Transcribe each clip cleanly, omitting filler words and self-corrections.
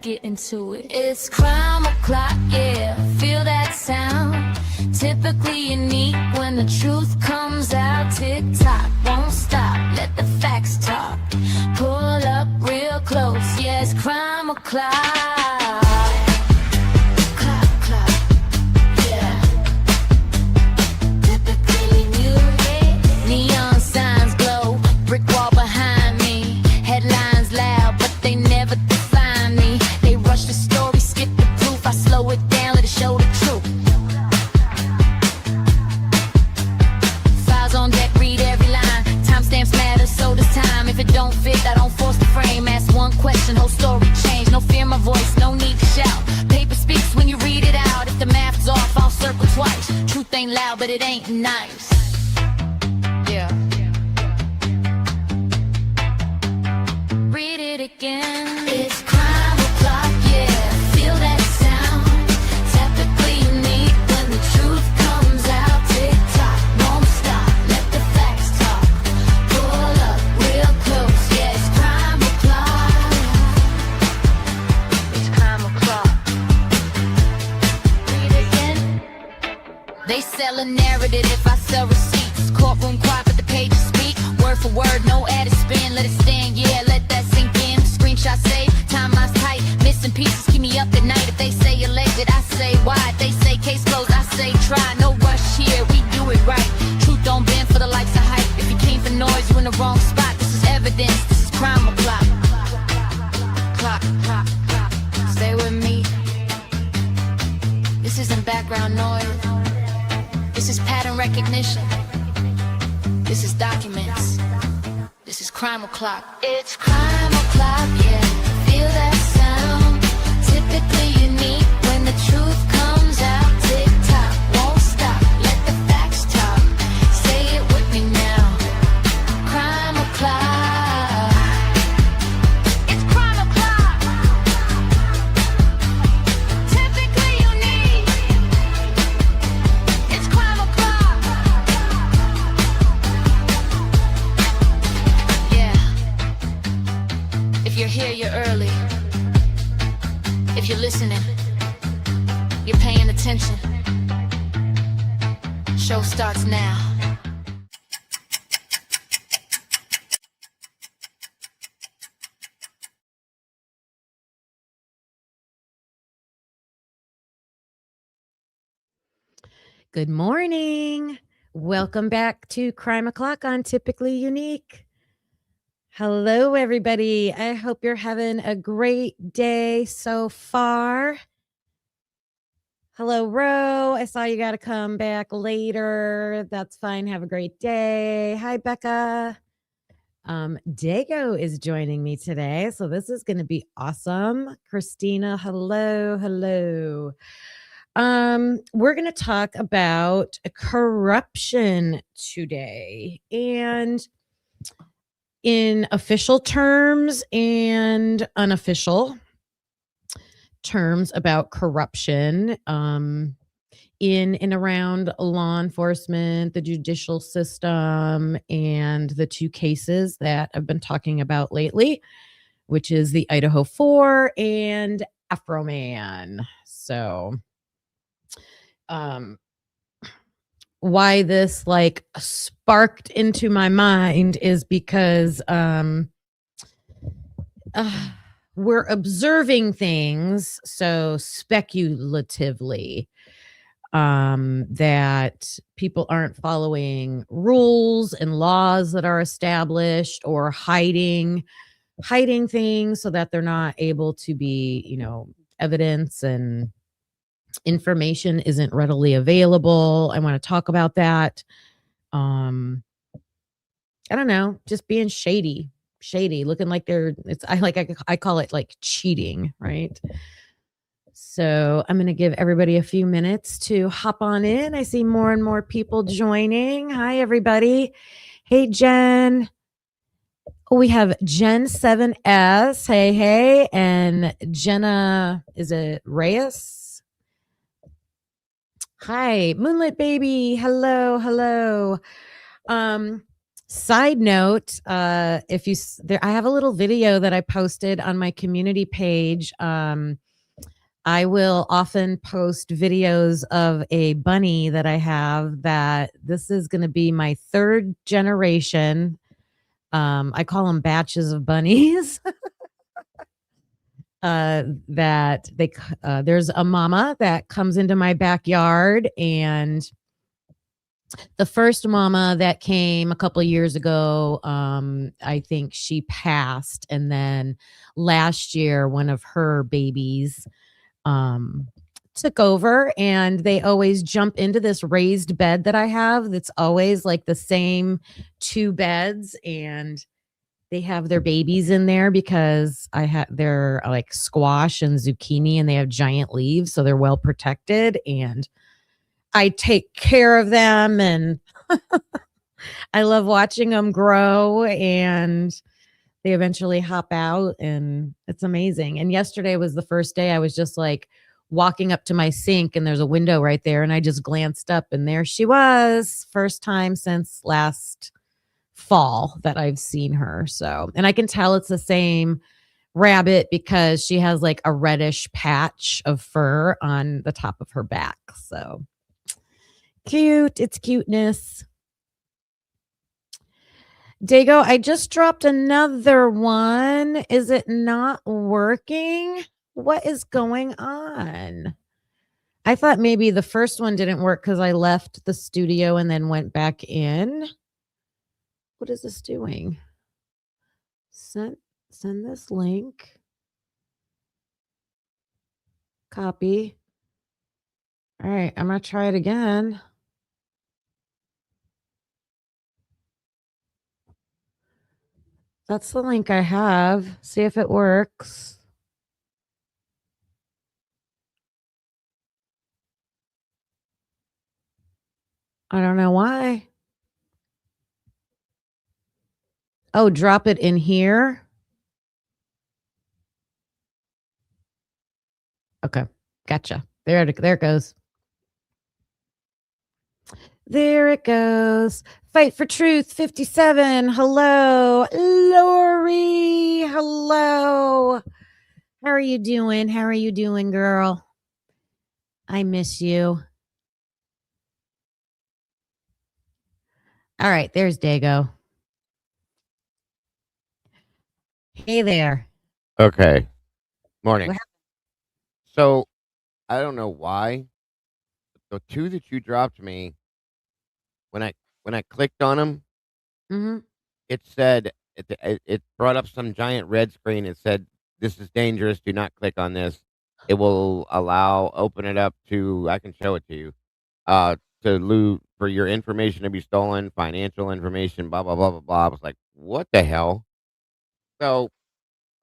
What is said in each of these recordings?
Get into it. It's crime o'clock, yeah, feel that sound. Typically unique when the truth comes out. Tick-tock, won't stop, let the facts talk. Pull up real close, yeah, it's crime o'clock. Clock, clock, yeah. Typically new, neon signs glow, brick wall behind me. Headlines loud, but they never define me. They rush the story, skip the proof. I slow it down, let it show the truth. Files on deck, read every line. Timestamps matter, so does time. If it don't fit, I don't force the frame. Ask one question, whole story change. No fear my voice, no need to shout. Paper speaks when you read it out. If the math's off, I'll circle twice. Truth ain't loud, but it ain't nice. Yeah. Read it again. It's crime o'clock, yeah. Feel that sound. Typically unique when the truth comes out. Tick-tock, won't stop. Let the facts talk. Pull up real close, yeah. It's crime o'clock. It's crime o'clock. Read it again. They sell a narrative if I sell receipts. Courtroom quiet, but the pages speak. Word for word, no added spin. Let it stand, yeah, let that sink in. Screenshot save, timeline's tight. Missing pieces keep me up at night. If they say elected, I say why. If they say case closed, I say try. No rush here, we do it right. Truth don't bend for the likes of hype. If you came for noise, you in the wrong spot. This is evidence, this is crime o'clock. Clock, clock, clock. Stay with me. This isn't background noise. This is pattern recognition. This is documents. This is crime o'clock. It's crime o'clock, yeah. Feel that sound. Typically unique when the truth comes out. Tick-tock, won't stop. Let the facts talk. Say it with me now. Crime o'clock. It's crime o'clock. Typically unique. It's crime o'clock. Yeah. If you're here, you're early. If you're listening, you're paying attention. Show starts now. Good morning. Welcome back to Crime O'Clock on Typically Unique. Hello, everybody. I hope you're having a great day so far. Hello, Ro. I saw you got to come back later. That's fine. Have a great day. Hi, Becca. Dago is joining me today, so this is going to be awesome. Christina, hello, hello. We're going to talk about corruption today, and in official terms and unofficial terms about corruption, in and around law enforcement, the judicial system, and the two cases that I've been talking about lately, which is the Idaho 4 and Afroman. So, why this like sparked into my mind is because we're observing things so speculatively that people aren't following rules and laws that are established, or hiding things so that they're not able to be, evidence and information isn't readily available. I want to talk about that. I don't know, just being shady, looking like I call it like cheating, right? So I'm going to give everybody a few minutes to hop on in. I see more and more people joining. Hi, everybody. Hey, Jen. We have Jen 7S. Hey. And Jenna, is it Reyes? Hi, Moonlit Baby. Hello. Side note, if you there, I have a little video that I posted on my community page. I will often post videos of a bunny that I have that this is going to be my third generation. I call them batches of bunnies. That there's a mama that comes into my backyard, and the first mama that came a couple of years ago, I think she passed, and then last year one of her babies um took over, and they always jump into this raised bed that I have that's always like the same two beds, and they have their babies in there because they're like squash and zucchini, and they have giant leaves, so they're well protected, and I take care of them, and I love watching them grow, and they eventually hop out, and it's amazing. And yesterday was the first day I was just like walking up to my sink, and there's a window right there, and I just glanced up, and there she was. First time since last fall that I've seen her. So, and I can tell it's the same rabbit because she has like a reddish patch of fur on the top of her back. So cute. It's cuteness. Dago, I just dropped another one. Is it not working? What is going on? I thought maybe the first one didn't work because I left the studio and then went back in. What is this doing? Send this link. Copy. All right, I'm going to try it again. That's the link I have. See if it works. I don't know why. Oh, drop it in here. Okay, gotcha. There it goes. There it goes. Fight for Truth 57. Hello, Lori. Hello. How are you doing? How are you doing, girl? I miss you. All right, there's Dago. Hey there. Okay. Morning. So I don't know why the two that you dropped me when I clicked on them, Mhm. it said it brought up some giant red screen. It said, "This is dangerous. Do not click on this. It will open it up to. I can show it to you. To loot for your information to be stolen, financial information, blah blah blah blah blah." I was like, "What the hell?" So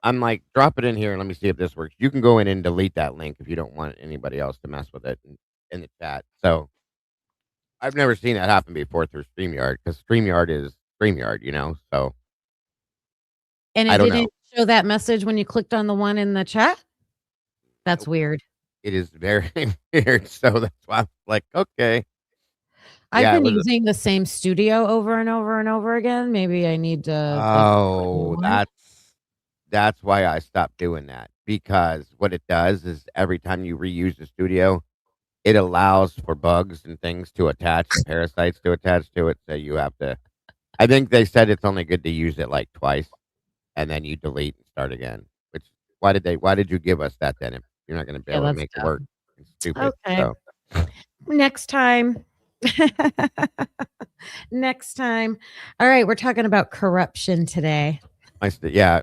I'm like, drop it in here and let me see if this works. You can go in and delete that link if you don't want anybody else to mess with it in the chat. So I've never seen that happen before through StreamYard because StreamYard is StreamYard, you know. So And I it don't know. didn't show that message when you clicked on the one in the chat? That's Nope. weird. It is very weird. So that's why I'm like, okay, I've yeah, it been was. using the same studio over and over and over again. Maybe I need to like find a new Oh, one. that's why I stopped doing that because what it does is every time you reuse the studio, it allows for bugs and things to attach and parasites to attach to it. So you have to. I think they said it's only good to use it like twice, and then you delete and start again. Which why did you give us that then if you're not going to be Yeah, able to that's make it work? dumb. It's stupid. Okay. So Next time. Next time. All right, we're talking about corruption today. yeah,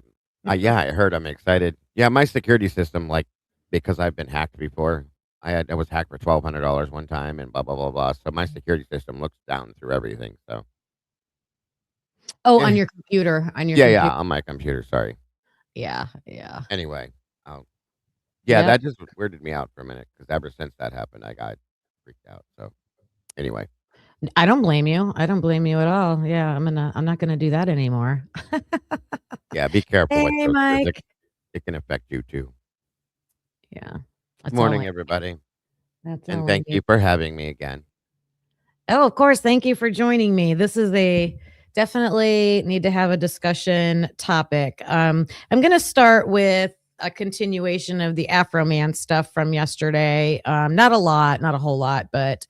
yeah, I heard. I'm excited. Yeah, my security system, like because I've been hacked before. I was hacked for $1,200 one time and blah blah blah blah. So my security system looks down through everything. So Oh, yeah, on your computer. On your yeah, yeah, computer. on my computer. Sorry. Yeah, yeah. Anyway, I'll yeah, Yep. that just weirded me out for a minute because ever since that happened, I got freaked out. So anyway, I don't blame you. I don't blame you at all. Yeah, I'm not gonna do that anymore. yeah, be careful with Hey, those because Mike. it can affect you too. Yeah. That's all I Morning, everybody, that's and all I thank need. you for having me again. Oh, of course. Thank you for joining me. This is a definitely need to have a discussion topic. I'm going to start with a continuation of the Afroman stuff from yesterday. Not a lot, not a whole lot, but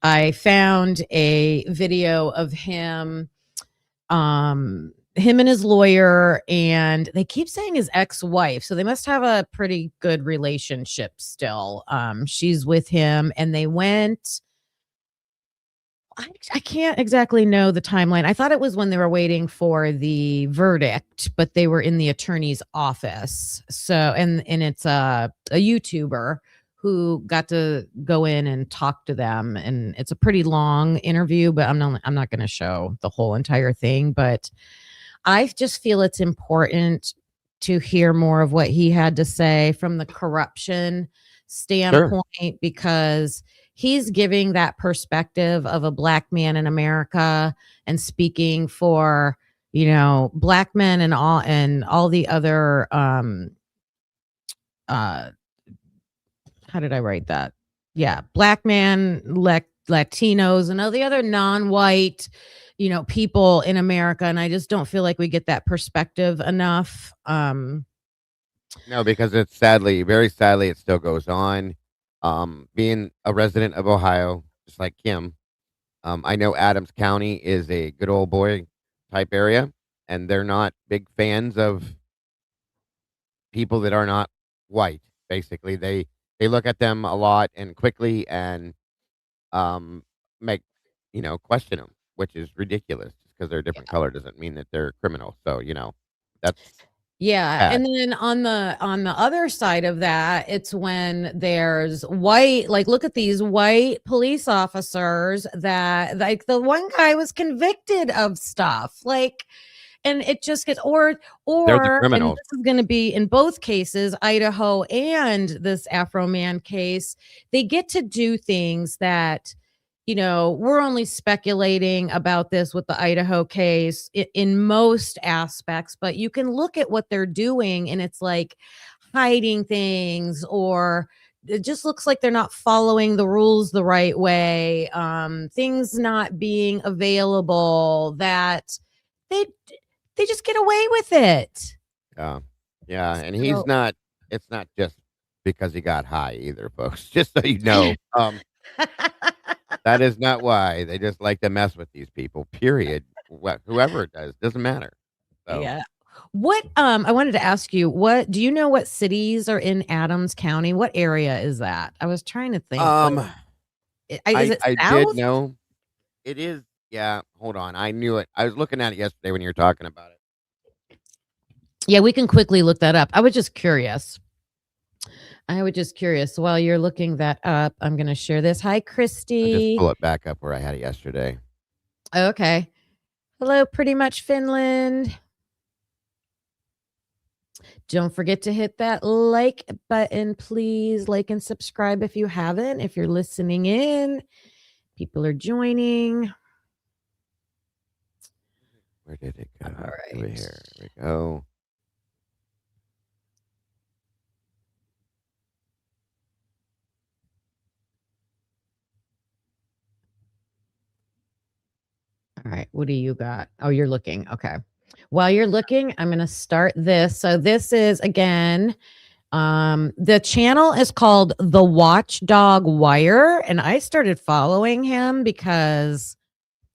I found a video of him and his lawyer, and they keep saying his ex-wife, so they must have a pretty good relationship still. She's with him, and they went, I can't exactly know the timeline. I thought it was when they were waiting for the verdict, but they were in the attorney's office. So, and it's a YouTuber who got to go in and talk to them, and it's a pretty long interview, but I'm not going to show the whole entire thing, but I just feel it's important to hear more of what he had to say from the corruption standpoint, because he's giving that perspective of a black man in America and speaking for, black men and all the other how did I write that? Yeah, black man, Latinos, and all the other non-white, people in America, and I just don't feel like we get that perspective enough. No, because it's very sadly, it still goes on. Being a resident of Ohio, just like Kim, I know Adams County is a good old boy type area, and they're not big fans of people that are not white. Basically, they look at them a lot and quickly and make question them, which is ridiculous. Just because they're a different color doesn't mean that they're criminal. So that's Yeah, bad. and then on the other side of that, it's when there's white, like, look at these white police officers that, like, the one guy was convicted of stuff, like, and it just gets, They're the and criminals. this is going to be in both cases, Idaho and this Afroman case, they get to do things that, we're only speculating about this with the Idaho case in most aspects, but you can look at what they're doing and it's like hiding things, or it just looks like they're not following the rules the right way. Things not being available, that they they just get away with it. Yeah, yeah, and So, it's not just because he got high either, folks. Just so you know, that is not why. They just like to mess with these people. Period. Whoever it does doesn't matter. So, yeah. What I wanted to ask you, what do you know what cities are in Adams County? What area is that? I was trying to think. Like, um, is it I did south? know it is. Yeah, hold on. I knew it. I was looking at it yesterday when you were talking about it. Yeah, we can quickly look that up. I was just curious. While you're looking that up, I'm going to share this. Hi, I'll just Christy. pull it back up where I had it yesterday. Okay. Hello, pretty much Finland. Don't forget to hit that like button, please. Like and subscribe if you haven't. If you're listening in, people are joining. Where did it go? All Over right. here. Here we go. All right. What do you got? Oh, you're looking. Okay. While you're looking, I'm going to start this. So this is, again, the channel is called The Watchdog Wire, and I started following him because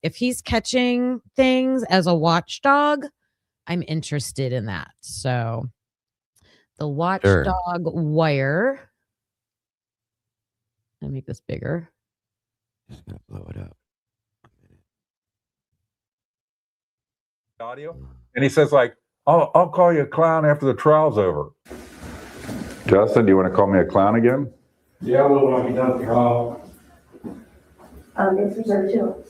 if he's catching things as a watchdog, I'm interested in that. So The Watchdog Wire. Let me make this bigger. Just gonna blow it up. Audio, and he says, like, "Oh, I'll call you a clown after the trial's over." Justin, do you want to call me a clown again? Yeah, I will when I get done with the trial. It's reserved too.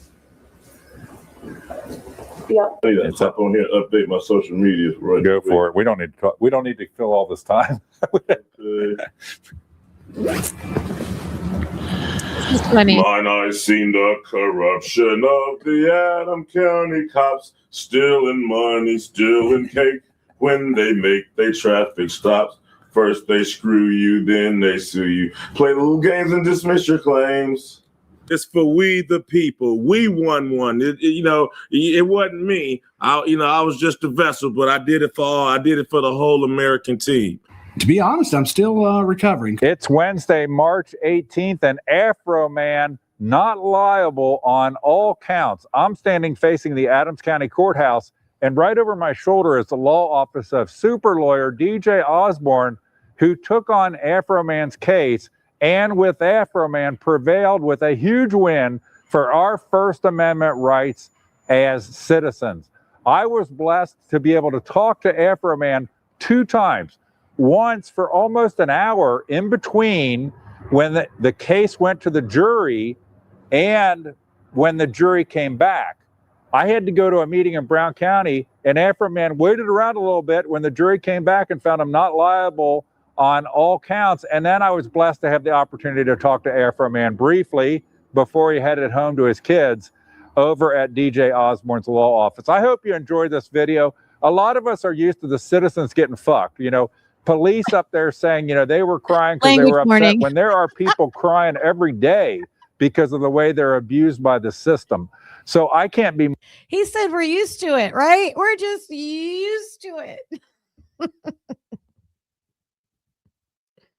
Yep. Hey, I tap on here, update my social media. Right. Go for it. We don't need to talk. We don't need to fill all this time. It's funny. Mine eyes seen the corruption of the Adam County cops, stealing money, stealing cake. When they make their traffic stops, first they screw you, then they sue you. Play little games and dismiss your claims. It's for we the people. We won one. It wasn't me. I was just a vessel, but I did it for all. I did it for the whole American team. To be honest, I'm still recovering. It's Wednesday, March 18th, and Afroman not liable on all counts. I'm standing facing the Adams County Courthouse, and right over my shoulder is the law office of super lawyer DJ Osborne, who took on Afroman's case and with Afroman prevailed with a huge win for our First Amendment rights as citizens. I was blessed to be able to talk to Afroman 2 times. Once for almost an hour in between when the case went to the jury and when the jury came back. I had to go to a meeting in Brown County, and Afroman waited around a little bit when the jury came back and found him not liable on all counts. And then I was blessed to have the opportunity to talk to Afroman briefly before he headed home to his kids over at DJ Osborne's law office. I hope you enjoyed this video. A lot of us are used to the citizens getting fucked, police up there saying, they were crying because they were upset warning. when there are people crying every day because of the way they're abused by the system. So I can't be. He said we're used to it, right? We're just used to it.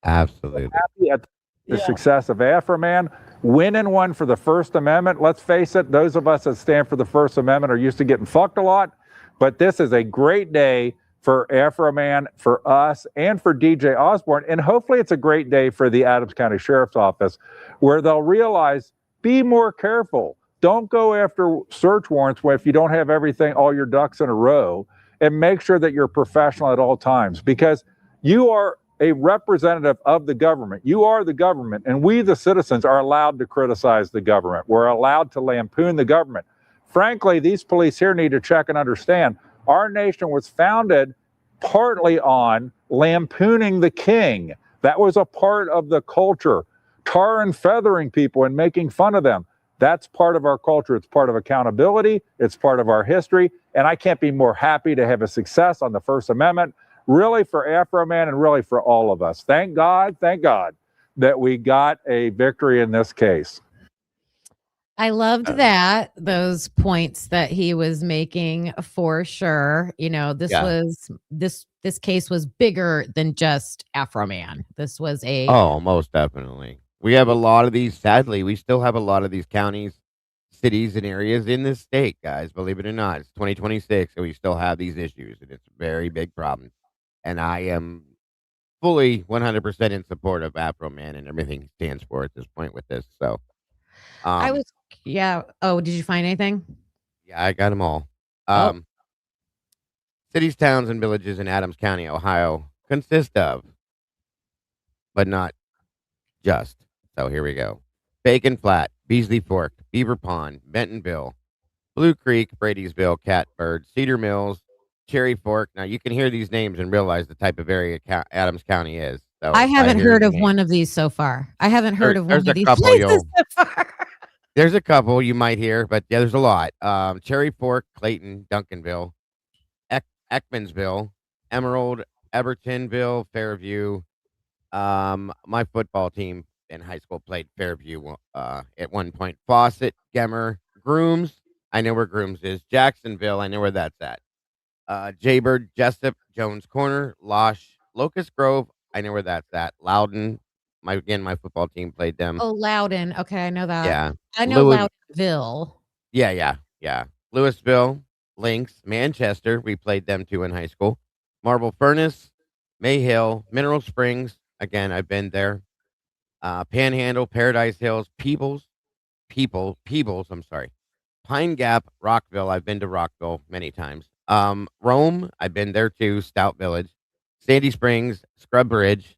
Absolutely. Happy at the success of Afroman, winning one for the First Amendment. Let's face it, those of us that stand for the First Amendment are used to getting fucked a lot, but this is a great day for Afroman, for us, and for DJ Osborne. And hopefully it's a great day for the Adams County Sheriff's Office, where they'll realize, be more careful. Don't go after search warrants if you don't have all your ducks in a row, and make sure that you're professional at all times, because you are a representative of the government. You are the government, and we, the citizens, are allowed to criticize the government. We're allowed to lampoon the government. Frankly, these police here need to check and understand our nation was founded partly on lampooning the king. That was a part of the culture. Tar and feathering people and making fun of them. That's part of our culture. It's part of accountability. It's part of our history. And I can't be more happy to have a success on the First Amendment, really for Afroman and really for all of us. Thank God that we got a victory in this case. I loved that, those points that he was making for sure. This case was bigger than just Afroman. This was Oh, most definitely. We have a lot of these, sadly, we still have a lot of these counties, cities, and areas in this state, guys. Believe it or not, it's 2026, and we still have these issues, and it's a very big problem. And I am fully 100% in support of Afroman and everything he stands for at this point with this. So, Oh, did you find anything? yeah, I got them all. Oh. Cities, towns, and villages in Adams County, Ohio, consist of, but not just. So here we go. Bacon Flat, Beasley Fork, Beaver Pond, Bentonville, Blue Creek, Bradysville, Catbird, Cedar Mills, Cherry Fork. Now you can hear these names and realize the type of area Adams County is. So I haven't heard of one of these so far. I haven't heard of one of these places so far. There's a couple you might hear, but yeah, there's a lot. Cherry Fork, Clayton, Duncanville, Ekmansville, Emerald, Evertonville, Fairview. My football team in high school played Fairview at one point. Fawcett, Gemmer, Grooms. I know where Grooms is. Jacksonville. I know where that's at. Jaybird, Jessup, Jones Corner, Losh, Locust Grove. I know where that's at. Loudon. My football team played them. Oh, Loudon. Okay, I know that. Yeah. I know Loudonville. Yeah. Louisville, Lynx, Manchester. We played them too in high school. Marble Furnace, Mayhill, Mineral Springs. Again, I've been there. Panhandle, Paradise Hills, Peebles. I'm sorry. Pine Gap, Rockville. I've been to Rockville many times. Rome, I've been there too. Stout Village, Sandy Springs, Scrub Ridge,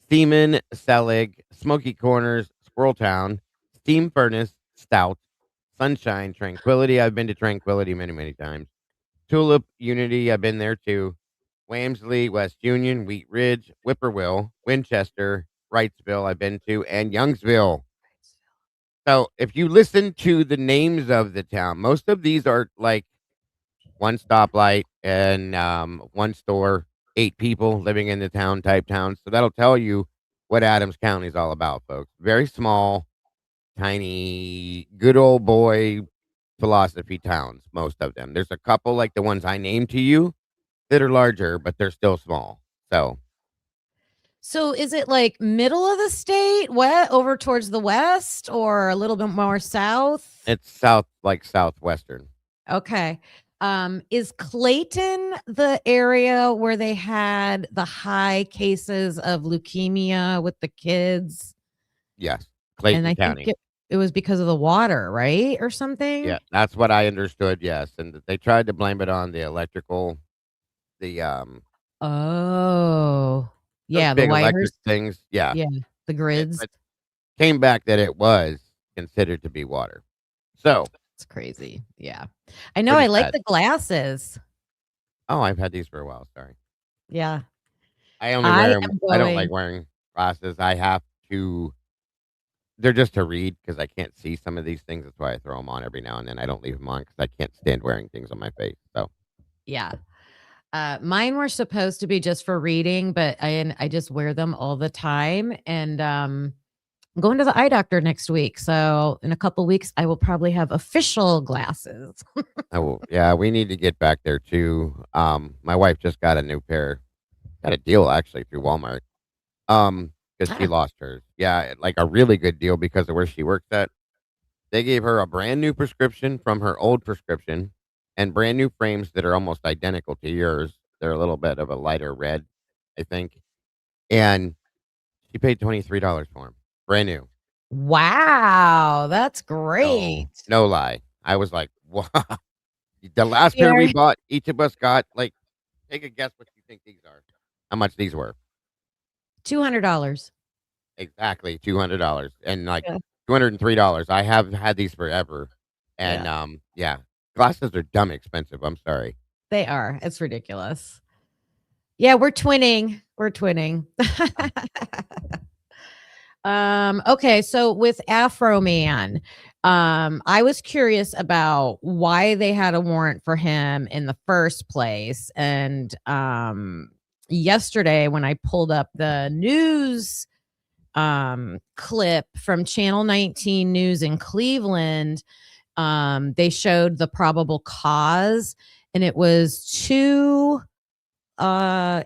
Seaman, Selig, Smoky Corners, Squirrel Town, Steam Furnace, Stout, Sunshine, Tranquility. I've been to Tranquility many, many times. Tulip, Unity. I've been there too. Wamsley, West Union, Wheat Ridge, Whippoorwill, Winchester, Wrightsville. I've been to, and Youngsville. So if you listen to the names of the town, most of these are like one stoplight and one store, 8 people living in the town type towns. So that'll tell you what Adams County is all about, folks. Very small tiny, good old boy philosophy towns, most of them. There's a couple like the ones I named to you that are larger, but they're still small. So is it like middle of the state, over towards the west, or a little bit more south? It's south, like southwestern. Okay. Is Clayton the area where they had the high cases of leukemia with the kids? Yes, And Clayton I think County. it was because of the water, right? Or something? Yeah, that's what I understood. Yes, and they tried to blame it on the electrical, the Oh, those yeah, the big wires. electric things. Yeah, Yeah, the grids. but came back that it was considered to be water. So It's crazy. Yeah. I know, pretty I like sad. the glasses. Oh, I've had these for a while. Sorry, Yeah. I only I wear them. am I don't like going wearing glasses. I have to. They're just to read because I can't see some of these things. That's why I throw them on every now and then. I don't leave them on because I can't stand wearing things on my face. So yeah. Mine were supposed to be just for reading, but I just wear them all the time, and, I'm going to the eye doctor next week, so in a couple weeks, I will probably have official glasses. I will. Yeah, we need to get back there too. My wife just got a new pair. Got a deal actually through Walmart. Because she Ah, lost hers. Yeah, like a really good deal because of where she works at. They gave her a brand new prescription from her old prescription and brand new frames that are almost identical to yours. They're a little bit of a lighter red, I think. And she paid $23 for them. Brand new. wow, that's No, great. no lie. I was like, what? The last pair we Yeah, bought, each of us got like, take a guess what you think these are. How much these were? $200. Exactly, $200 and, like, Yeah, $203. I have had these forever, and, yeah, yeah, glasses are dumb expensive, I'm sorry. they are. It's ridiculous. Yeah, we're twinning. We're twinning. Okay, so with Afroman, I was curious about why they had a warrant for him in the first place. And yesterday when I pulled up the news clip from Channel 19 News in Cleveland, they showed the probable cause, and it was two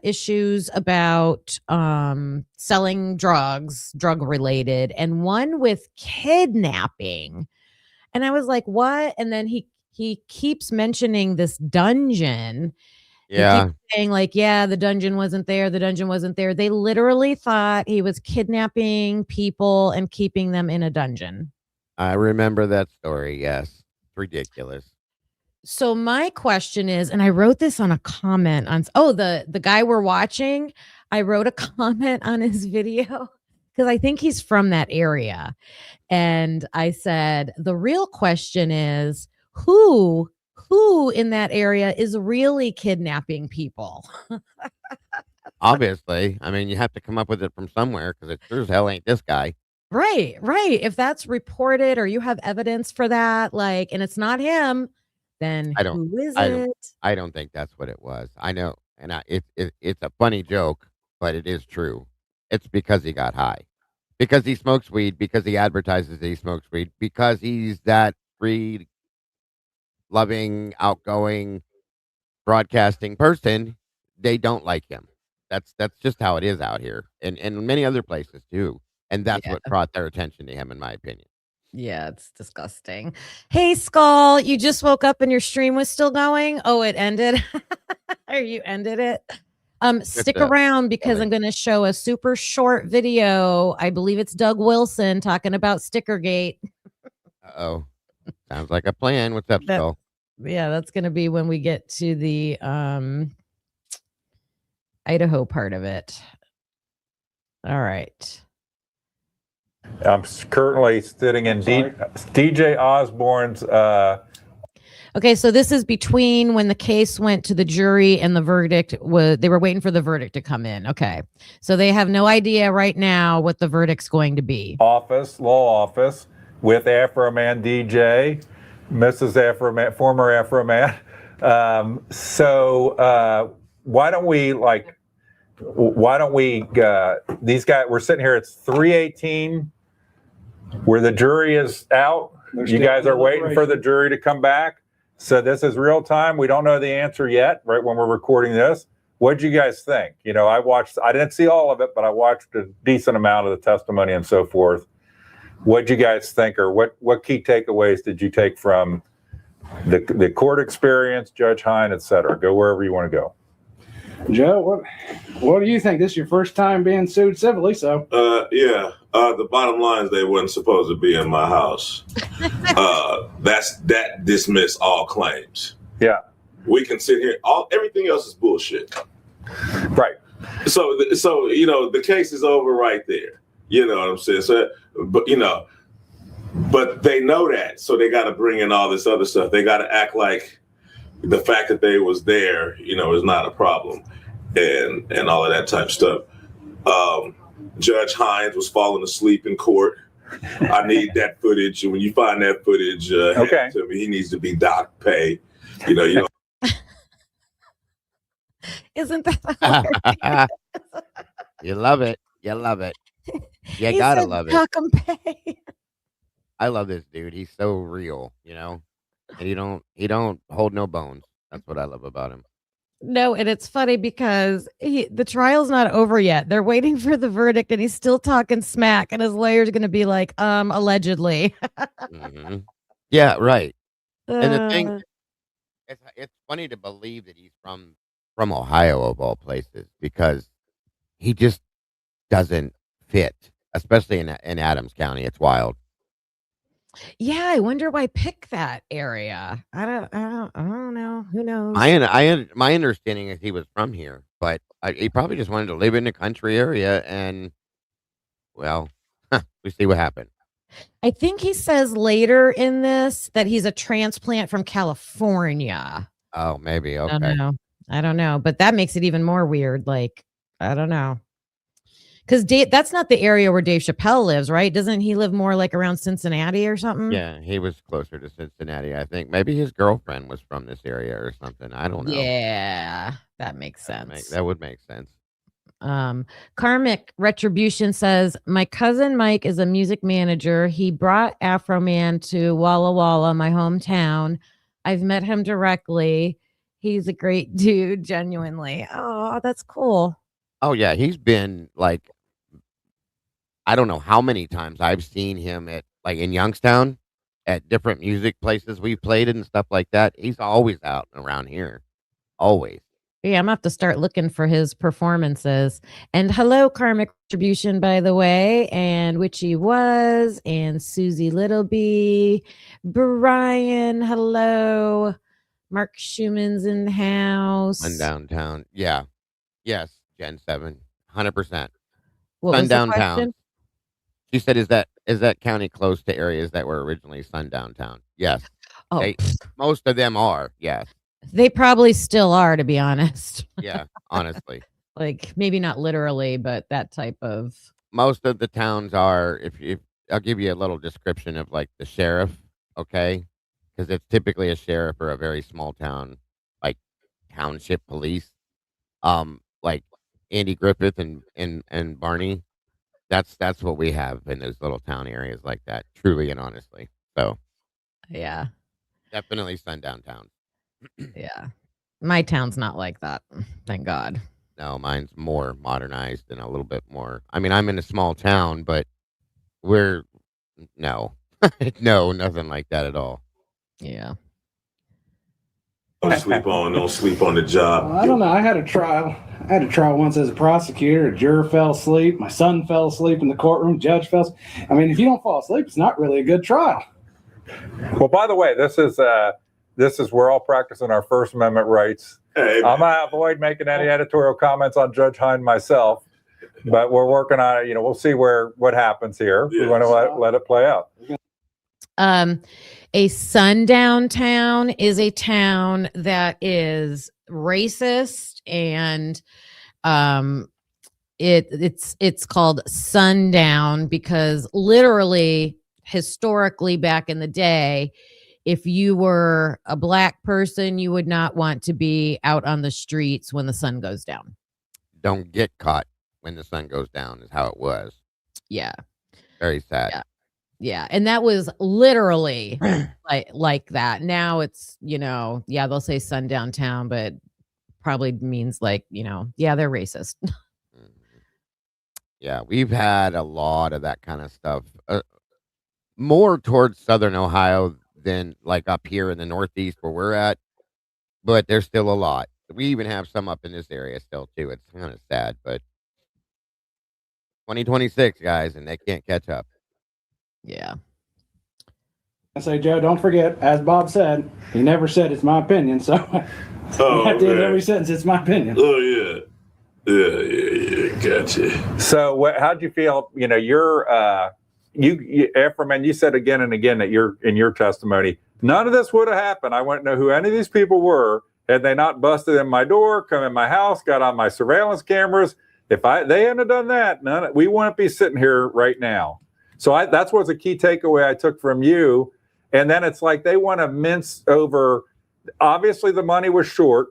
issues about selling drugs, drug related, and one with kidnapping. And I was like, what? And then he keeps mentioning this dungeon. He keeps Yeah, saying, like, yeah, the dungeon wasn't there, the dungeon wasn't there. They literally thought he was kidnapping people and keeping them in a dungeon. I remember that story, yes. It's ridiculous. So my question is, and I wrote this on a comment on the guy we're watching, I wrote a comment on his video because I think he's from that area. And I said, the real question is who in that area is really kidnapping people? Obviously, I mean, you have to come up with it from somewhere because it sure as hell ain't this guy. Right, right. If that's reported or you have evidence for that, like, and it's not him, then I don't who is I don't it? I don't think that's what it was. I know, and it's a funny joke, but it is true. It's because he got high. Because he smokes weed, because he advertises that he smokes weed, because he's that free loving, outgoing, broadcasting person, they don't like him. That's just how it is out here, and many other places too. And that's Yeah. what brought their attention to him, in my opinion. Yeah, it's disgusting. Hey, Skull, you just woke up and your stream was still going? Oh, it ended. Or you ended it? Just Stick around because silly. I'm going to show a super short video. I believe it's Doug Wilson talking about Stickergate. Uh-oh, sounds like a plan. What's up, That Skull? Yeah, that's going to be when we get to the Idaho part of it. All right. I'm currently sitting in DJ Osborne's. Okay, so this is between when the case went to the jury and the verdict was, they were waiting for the verdict to come in. Okay. So they have no idea right now what the verdict's going to be. Law office with Afroman DJ, Mrs. Afroman, former Afroman. Why don't we, these guys, we're sitting here, it's 3:18 where the jury is out. They're You still guys in are waiting for the deliberation. jury to come back. So this is real time. We don't know the answer yet, right, when we're recording this. What'd you guys think? You know, I didn't see all of it, but I watched a decent amount of the testimony and so forth. What'd you guys think, or what key takeaways did you take from the court experience, Judge Hine, et cetera? Go wherever you want to go. Joe, what do you think? This is your first time being sued civilly, so. The bottom line is they wasn't supposed to be in my house. That dismiss all claims. Yeah. We can sit here. Everything else is bullshit. Right. So the case is over right there. You know what I'm saying? So, but they know that, so they got to bring in all this other stuff. They got to act like the fact that they was there, is not a problem, and all of that type of stuff. Judge Hines was falling asleep in court. I need that footage, and when you find that footage, hand it to me. He needs to be doc pay. You know. Isn't that hilarious? You love it. You love it. You He gotta said, love it. "Doc 'em pay." I love this dude. He's so real, and he don't hold no bones. That's what I love about him. No, and it's funny because the trial's not over yet. They're waiting for the verdict, and he's still talking smack, and his lawyer's going to be like, allegedly. Hmm. Yeah, right. And the thing, Uh, it's funny to believe that he's from Ohio of all places, because he just doesn't fit, especially in Adams County. It's wild. yeah, I wonder why pick that area. I don't know. Who knows? My understanding is he was from here, but he probably just wanted to live in the country area, and well, we see what happened. I think he says later in this that he's a transplant from California. Oh, maybe. I Okay. don't know, but that makes it even more weird. Like, I don't know. Because that's not the area where Dave Chappelle lives, right? Doesn't he live more like around Cincinnati or something? Yeah, he was closer to Cincinnati, I think. Maybe his girlfriend was from this area or something. I don't know. Yeah, that makes sense. That would make sense. Karmic Retribution says, my cousin Mike is a music manager. He brought Afroman to Walla Walla, my hometown. I've met him directly. He's a great dude, genuinely. Oh, that's cool. Oh, yeah, he's been, like, I don't know how many times I've seen him in Youngstown at different music places we've played and stuff like that. He's always out around here. Always. Yeah, I'm gonna have to start looking for his performances. And hello, Karmic Retribution, by the way, and Witchy Was, and Susie Littleby, Brian, hello. Mark Schumann's in the house. Sundown Town. Yeah. Yes, Gen 7. 100%. What was the Sundown question? Town. She said, is that county close to areas that were originally Sundown Town? Yes. Oh, Most of them are, yes. they probably still are, to be honest. Yeah, honestly. Like, maybe not literally, but that type of. Most of the towns are, if I'll give you a little description of like the sheriff, okay? Because it's typically a sheriff or a very small town, like township police. Like Andy Griffith and Barney. That's what we have in those little town areas like that, truly and honestly. So Yeah. definitely sundown towns. Yeah. My town's not like that. Thank God. No, mine's more modernized and a little bit more. I mean, I'm in a small town, but we're no, no, nothing like that at all. Yeah. Don't sleep on the job. I don't know. I had a trial once as a prosecutor. A juror fell asleep. My son fell asleep in the courtroom. Judge fell asleep. I mean, if you don't fall asleep, it's not really a good trial. Well, by the way, this is we're all practicing our First Amendment rights. Hey, I'm gonna avoid making any editorial comments on Judge Hine myself, but we're working on it. We'll see what happens here. Yes. We want to let it play out. A sundown town is a town that is racist, and it's called sundown because literally, historically, back in the day, if you were a black person, you would not want to be out on the streets when the sun goes down. Don't get caught when the sun goes down is how it was. Yeah. Very sad. Yeah. Yeah, and that was literally like that. Now it's, yeah, they'll say sundown town, but probably means like, yeah, they're racist. Mhm. Yeah, we've had a lot of that kind of stuff. More towards southern Ohio than like up here in the Northeast where we're at, but there's still a lot. We even have some up in this area still too. It's kind of sad, but 2026 guys, and they can't catch up. Yeah. I say, Joe, don't forget, as Bob said, he never said it's my opinion. So Oh, at the end of okay. every sentence, it's my opinion. Oh yeah. Yeah. Gotcha. So how'd you feel? You're Afroman, you said again and again that in your testimony, none of this would have happened. I wouldn't know who any of these people were had they not busted in my door, come in my house, got on my surveillance cameras. If they hadn't done that, we wouldn't be sitting here right now. So that's what's a key takeaway I took from you. And then it's like they want to mince over. Obviously, the money was short.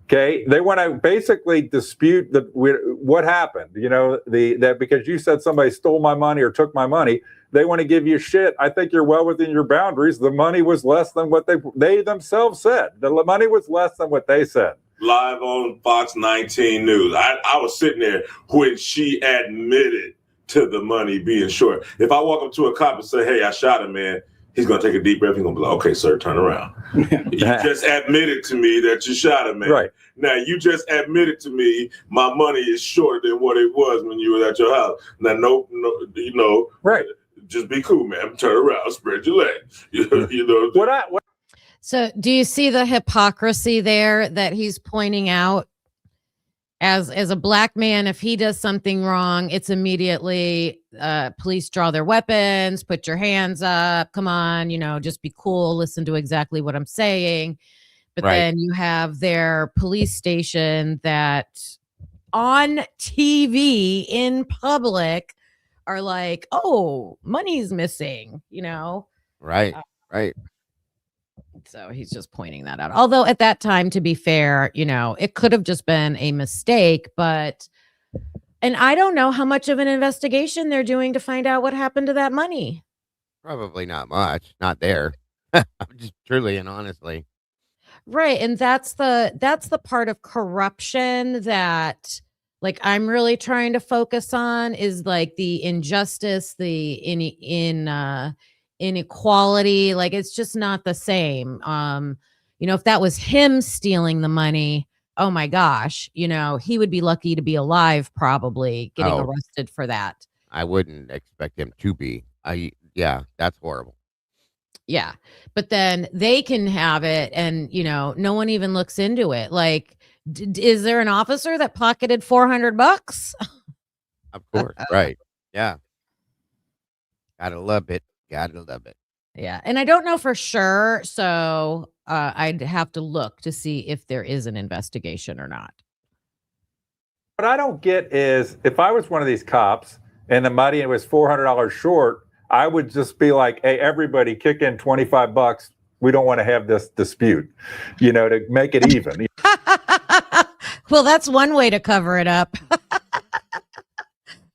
Okay, they want to basically dispute what happened. That because you said somebody stole my money or took my money, they want to give you shit. I think you're well within your boundaries. The money was less than what they themselves said. The money was less than what they said. Live on Fox 19 News. I was sitting there when she admitted to the money being short. If I walk up to a cop and say, "Hey, I shot him," man, he's gonna take a deep breath. He's gonna be like, "Okay, sir, turn around." You just admitted to me that you shot him, man. Right. Now you just admitted to me my money is shorter than what it was when you were at your house. Now, no, Right. Just be cool, man. Turn around, spread your legs. What So do you see the hypocrisy there that he's pointing out? As a black man, if he does something wrong, it's immediately police draw their weapons, put your hands up, come on, just be cool, listen to exactly what I'm saying. But Right. then you have their police station that on TV in public are like, oh, money's missing, Right. Right. So he's just pointing that out. Although at that time, to be fair, it could have just been a mistake, and I don't know how much of an investigation they're doing to find out what happened to that money. Probably not much. Not there. I'm just truly and honestly. Right. And that's the part of corruption that like I'm really trying to focus on is like the injustice, the inequality. Like it's just not the same. If that was him stealing the money, oh my gosh, he would be lucky to be alive, probably getting Oh. arrested for that. I wouldn't expect him to be. Yeah, that's horrible. Yeah. But then they can have it and, no one even looks into it. Like, is there an officer that pocketed $400? Of course. Right. Yeah. Gotta love it. Gotta love it. Yeah. And I don't know for sure. So I'd have to look to see if there is an investigation or not. What I don't get is if I was one of these cops and the money was $400 short, I would just be like, hey, everybody kick in $25. We don't want to have this dispute, to make it even. Well, that's one way to cover it up.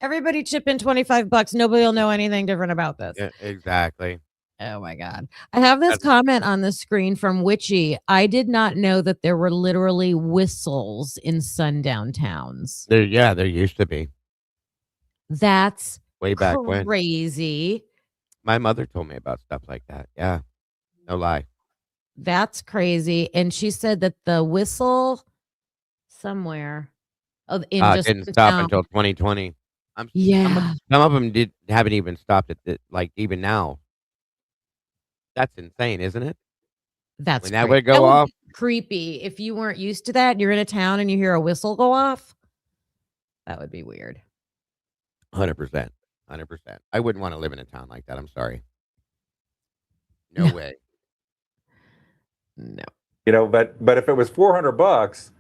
Everybody chip in $25. Nobody will know anything different about this. Yeah, exactly. Oh my God. I have this comment on the screen from Witchy. I did not know that there were literally whistles in sundown towns. There used to be. That's Way back when. crazy. My mother told me about stuff like that. Yeah. No lie. That's crazy. And she said that the whistle somewhere Didn't stop until 2020. Yeah. Some of them haven't even stopped at even now. That's insane, isn't it? That's When that crazy. would go off. Creepy. If you weren't used to that, you're in a town and you hear a whistle go off. That would be weird. 100%. 100%. I wouldn't want to live in a town like that. I'm sorry. No way. No. But if it was $400,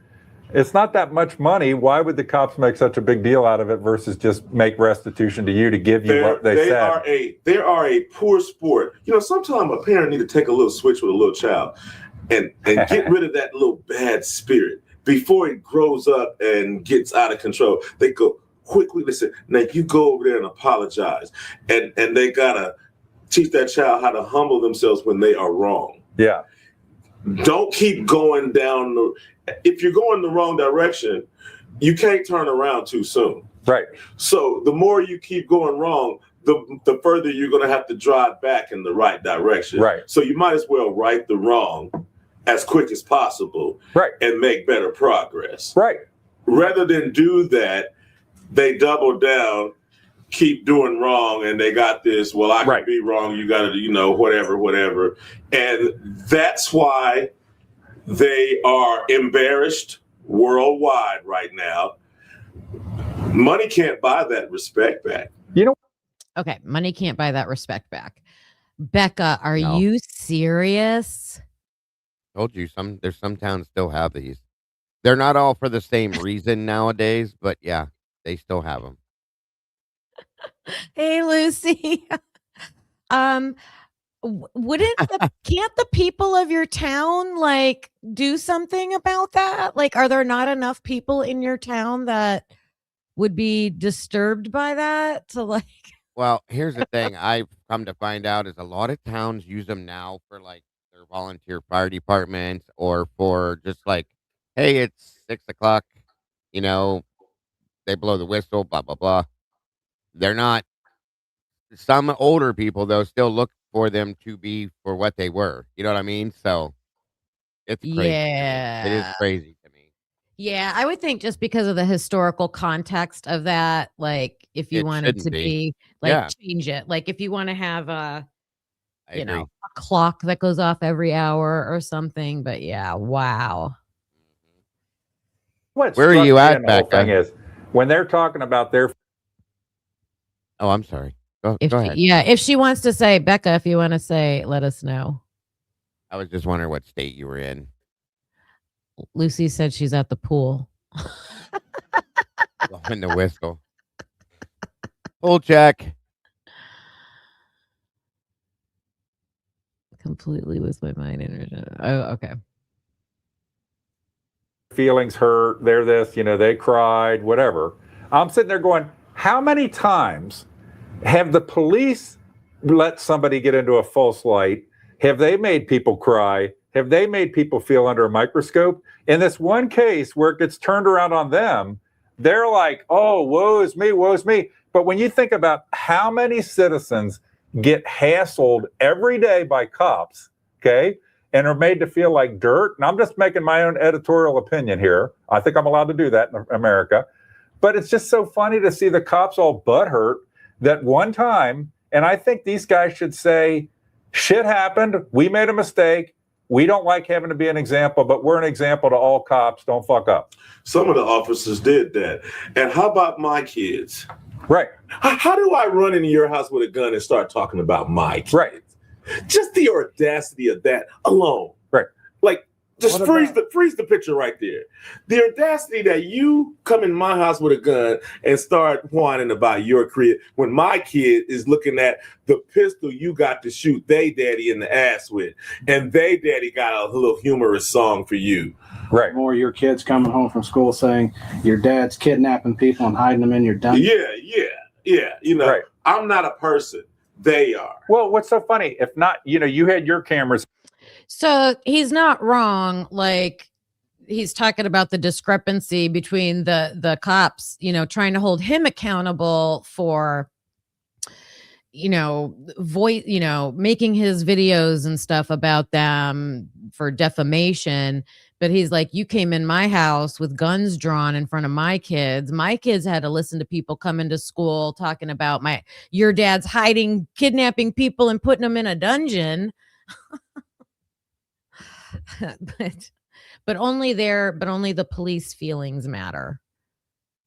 it's not that much money. Why would the cops make such a big deal out of it versus just make restitution to you to give you what they said? They are a poor sport. Sometimes a parent need to take a little switch with a little child and get rid of that little bad spirit before it grows up and gets out of control. They go quickly. Listen, now you go over there and apologize, and they gotta teach that child how to humble themselves when they are wrong. Yeah. Don't keep going down if you're going the wrong direction, you can't turn around too soon. Right. So the more you keep going wrong, the further you're going to have to drive back in the right direction. Right. So you might as well right the wrong as quick as possible. Right. And make better progress. Right. Rather than do that, they double down, keep doing wrong, and they got this, well, I can be wrong, you got to, whatever. And that's why they are embarrassed worldwide right now. Money can't buy that respect back. Okay, money can't buy that respect back. Becca, are No. you serious? Told you there's some towns still have these. They're not all for the same reason nowadays, but yeah, they still have them. Hey, Lucy. Can't the people of your town like do something about that? Like, are there not enough people in your town that would be disturbed by that to like? Well, here's the thing I've come to find out is a lot of towns use them now for like their volunteer fire departments or for just like, hey, it's 6:00, they blow the whistle, blah, blah, blah. They're not, some older people though still look for them to be for what they were. You know what I mean? So it's crazy. Yeah. It is crazy to me. Yeah, I would think just because of the historical context of that, like if you It wanted shouldn't to be. like Yeah. change it, like if you want to have I agree. a clock that goes off every hour or something. But yeah, wow. What Where are struck you me at, in the whole thing Becca? is when they're talking about their Oh, I'm sorry. Go If ahead. if she wants to say, Becca, if you want to say, let us know. I was just wondering what state you were in. Lucy said she's at the pool. Blowing the whistle. Full check. Completely with my mind. Oh, okay. feelings hurt, they're this, they cried, whatever. I'm sitting there going, how many times have the police let somebody get into a false light? Have they made people cry? Have they made people feel under a microscope? In this one case where it gets turned around on them, they're like, oh, woe is me, woe is me. But when you think about how many citizens get hassled every day by cops, okay, and are made to feel like dirt, and I'm just making my own editorial opinion here. I think I'm allowed to do that in America. But it's just so funny to see the cops all butthurt that one time, and I think these guys should say, shit happened, we made a mistake, we don't like having to be an example, but we're an example to all cops, don't fuck up. Some of the officers did that. And how about my kids? Right. How do I run into your house with a gun and start talking about my kids? Right. Just the audacity of that alone. Right. Like, just freeze the picture right there. The audacity that you come in my house with a gun and start whining about your kid when my kid is looking at the pistol you got to shoot they daddy in the ass with, and they daddy got a little humorous song for you. Right. Or your kids coming home from school saying your dad's kidnapping people and hiding them in your dungeon. Yeah. Right. I'm not a person. They are. Well, what's so funny? If not, you had your cameras. So he's not wrong. Like he's talking about the discrepancy between the cops, trying to hold him accountable for, making his videos and stuff about them for defamation. But he's like, you came in my house with guns drawn in front of my kids. My kids had to listen to people come into school talking about your dad's kidnapping people and putting them in a dungeon. but only the police feelings matter.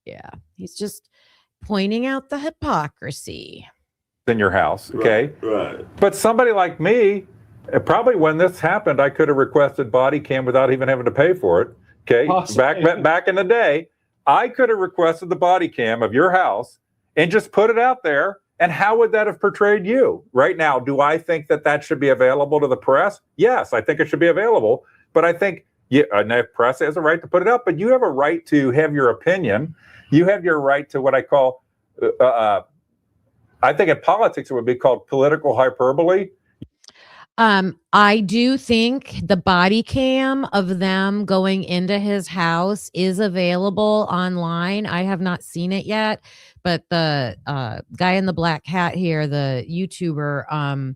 Yeah. He's just pointing out the hypocrisy In your house, okay? Right. But somebody like me, probably when this happened, I could have requested body cam without even having to pay for it. Okay, back in the day, I could have requested the body cam of your house and just put it out there. And how would that have portrayed you? Right now, do I think that should be available to the press? Yes, I think it should be available. But I think the press has a right to put it up, but you have a right to have your opinion. You have your right to what I call I think in politics it would be called political hyperbole. I do think the body cam of them going into his house is available online. I have not seen it yet, but the guy in the black hat here, the YouTuber,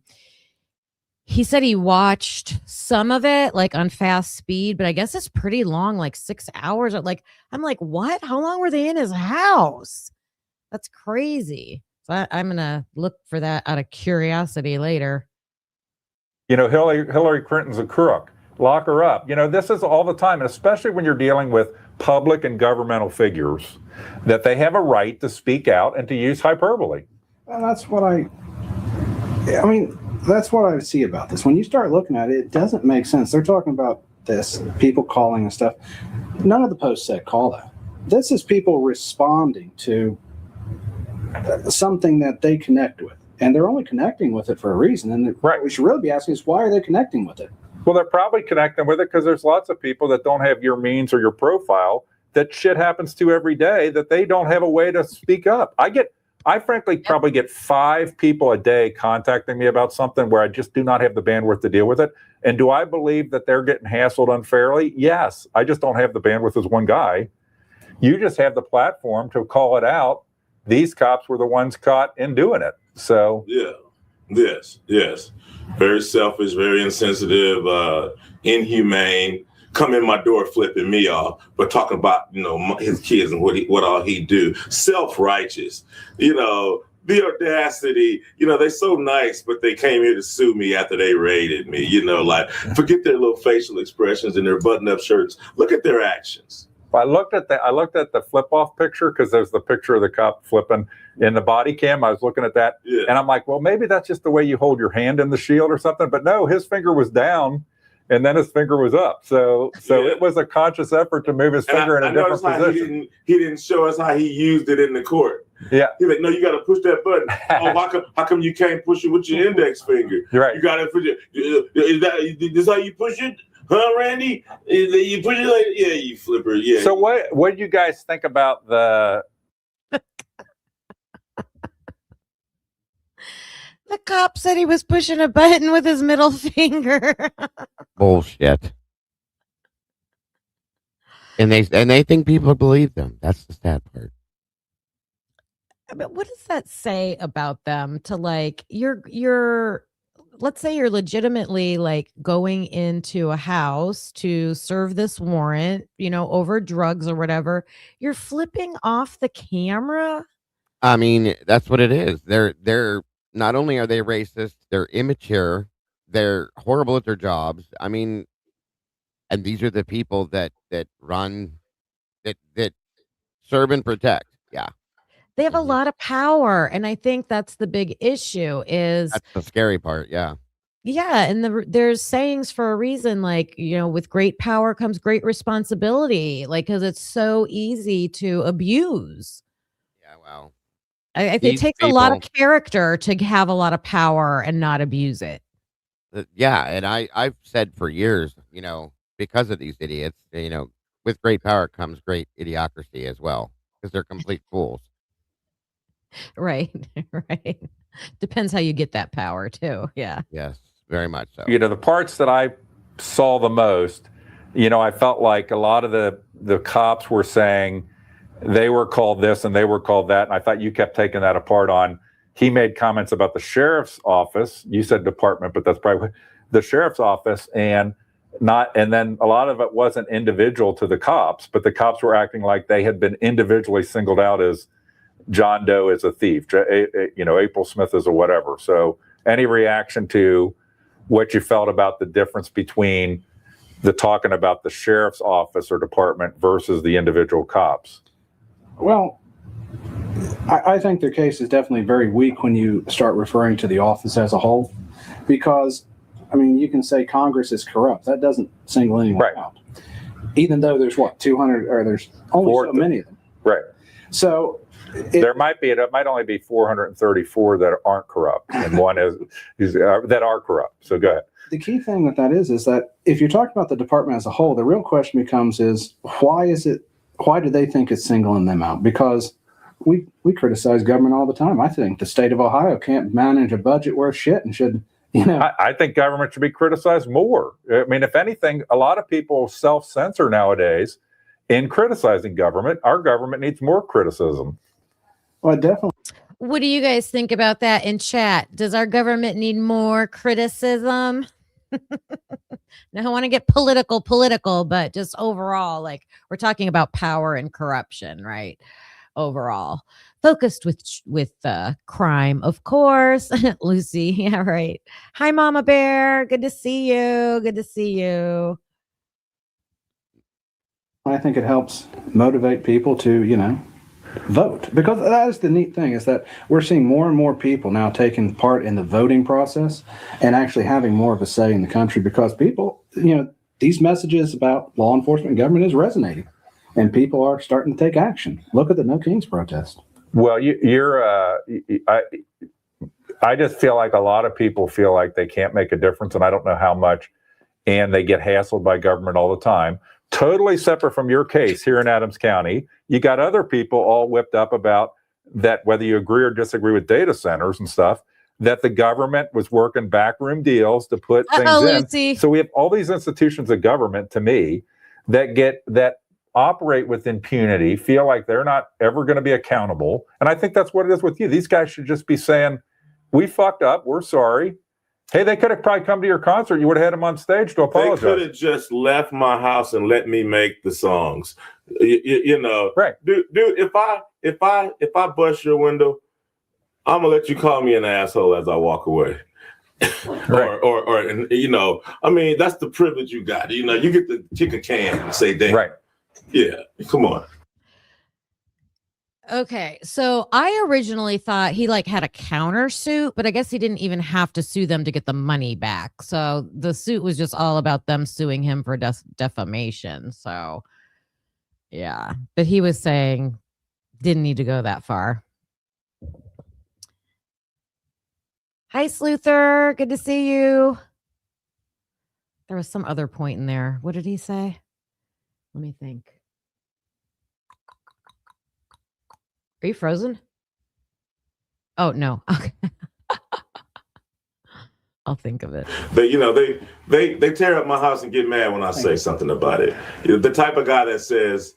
he said he watched some of it like on fast speed, but I guess it's pretty long, like 6 hours. Like, I'm like, what? How long were they in his house? That's crazy. So I'm gonna look for that out of curiosity later. You know, Hillary Clinton's a crook. Lock her up. You know, this is all the time, and especially when you're dealing with public and governmental figures, that they have a right to speak out and to use hyperbole. And that's what that's what I see about this. When you start looking at it, it doesn't make sense. They're talking about this, people calling and stuff. None of the posts said call that. This is people responding to something that they connect with. And they're only connecting with it for a reason. And what we should really be asking is, why are they connecting with it? Well, they're probably connecting with it because there's lots of people that don't have your means or your profile that shit happens to every day that they don't have a way to speak up. I frankly probably get 5 people a day contacting me about something where I just do not have the bandwidth to deal with it. And do I believe that they're getting hassled unfairly? Yes. I just don't have the bandwidth as one guy. You just have the platform to call it out. These cops were the ones caught in doing it. So yes, very selfish, very insensitive, inhumane. Come in my door flipping me off, but talking about his kids and what all he do. Self-righteous, the audacity. They're so nice, but they came here to sue me after they raided me. Like forget their little facial expressions and their button-up shirts. Look at their actions. I looked at the flip-off picture because there's the picture of the cop flipping in the body cam. I was looking at that, and I'm like, well, maybe that's just the way you hold your hand in the shield or something. But no, his finger was down, and then his finger was up. So it was a conscious effort to move his finger in a different position. He didn't show us how he used it in the court. Yeah, he's like, no, you got to push that button. Oh, how come you can't push it with your index finger? You're right. You got to push it. Is this how you push it? Huh, Randy? You push it like, yeah, you flipper, yeah. So what do you guys think about the... The cop said he was pushing a button with his middle finger. Bullshit. And they think people believe them. That's the sad part. I mean, what does that say about them to like you're let's say you're legitimately like going into a house to serve this warrant, over drugs or whatever. You're flipping off the camera. I mean, that's what it is. They're not only are they racist, they're immature, they're horrible at their jobs. I mean, and these are the people that run, that serve and protect. Yeah. They have a lot of power, and I think that's the big issue is that's the scary part. Yeah. Yeah, and there's sayings for a reason, like, with great power comes great responsibility, like, because it's so easy to abuse. Yeah, well, I think it takes a lot of character to have a lot of power and not abuse it. Yeah, and I've said for years, because of these idiots, with great power comes great idiocracy as well, because they're complete fools. Right, right. Depends how you get that power too. Yeah. Yes, very much so. The parts that I saw the most, I felt like a lot of the cops were saying they were called this and they were called that. And I thought you kept taking that apart on, he made comments about the sheriff's office. You said department, but that's probably the sheriff's office, and then a lot of it wasn't individual to the cops, but the cops were acting like they had been individually singled out as John Doe is a thief, April Smith is a whatever. So any reaction to what you felt about the difference between the talking about the sheriff's office or department versus the individual cops? Well, I think their case is definitely very weak when you start referring to the office as a whole, because, you can say Congress is corrupt. That doesn't single anyone out. Even though there's 200, or there's only so many of them. Right. So it might only be 434 that aren't corrupt, and one is that are corrupt. So go ahead. The key thing with that is that if you're talking about the department as a whole, the real question becomes why do they think it's singling them out? Because we criticize government all the time. I think the state of Ohio can't manage a budget worth shit and should, I think government should be criticized more. I mean, if anything, a lot of people self-censor nowadays in criticizing government. Our government needs more criticism. Well, definitely. What do you guys think about that in chat? Does our government need more criticism? Now I want to get political, but just overall, like we're talking about power and corruption, right? Overall, focused with crime, of course. Lucy, yeah, right. Hi, Mama Bear. Good to see you. Good to see you. I think it helps motivate people to, vote, because that is the neat thing, is that we're seeing more and more people now taking part in the voting process and actually having more of a say in the country, because people, these messages about law enforcement and government is resonating and people are starting to take action. Look at the No Kings protest. Well, I just feel like a lot of people feel like they can't make a difference, and I don't know how much, and they get hassled by government all the time. Totally separate from your case here in Adams County, you got other people all whipped up about that, whether you agree or disagree with data centers and stuff, that the government was working backroom deals to put things in. Lucy. So we have all these institutions of government, to me, that operate with impunity, feel like they're not ever going to be accountable. And I think that's what it is with you. These guys should just be saying, we fucked up, we're sorry. Hey, they could have probably come to your concert. You would have had them on stage to apologize. They could have just left my house and let me make the songs. Right, dude. If I bust your window, I'm gonna let you call me an asshole as I walk away. Right. or I mean, that's the privilege you got. You get to kick a can and say, "Damn." Right. Yeah. Come on. Okay, so I originally thought he had a countersuit, but I guess he didn't even have to sue them to get the money back. So the suit was just all about them suing him for defamation. So yeah, but he was saying didn't need to go that far. Hi, Sleuther. Good to see you. There was some other point in there. What did he say? Let me think. Are you frozen? Oh, no. Okay. I'll think of it. They tear up my house and get mad when I say something about it. The type of guy that says,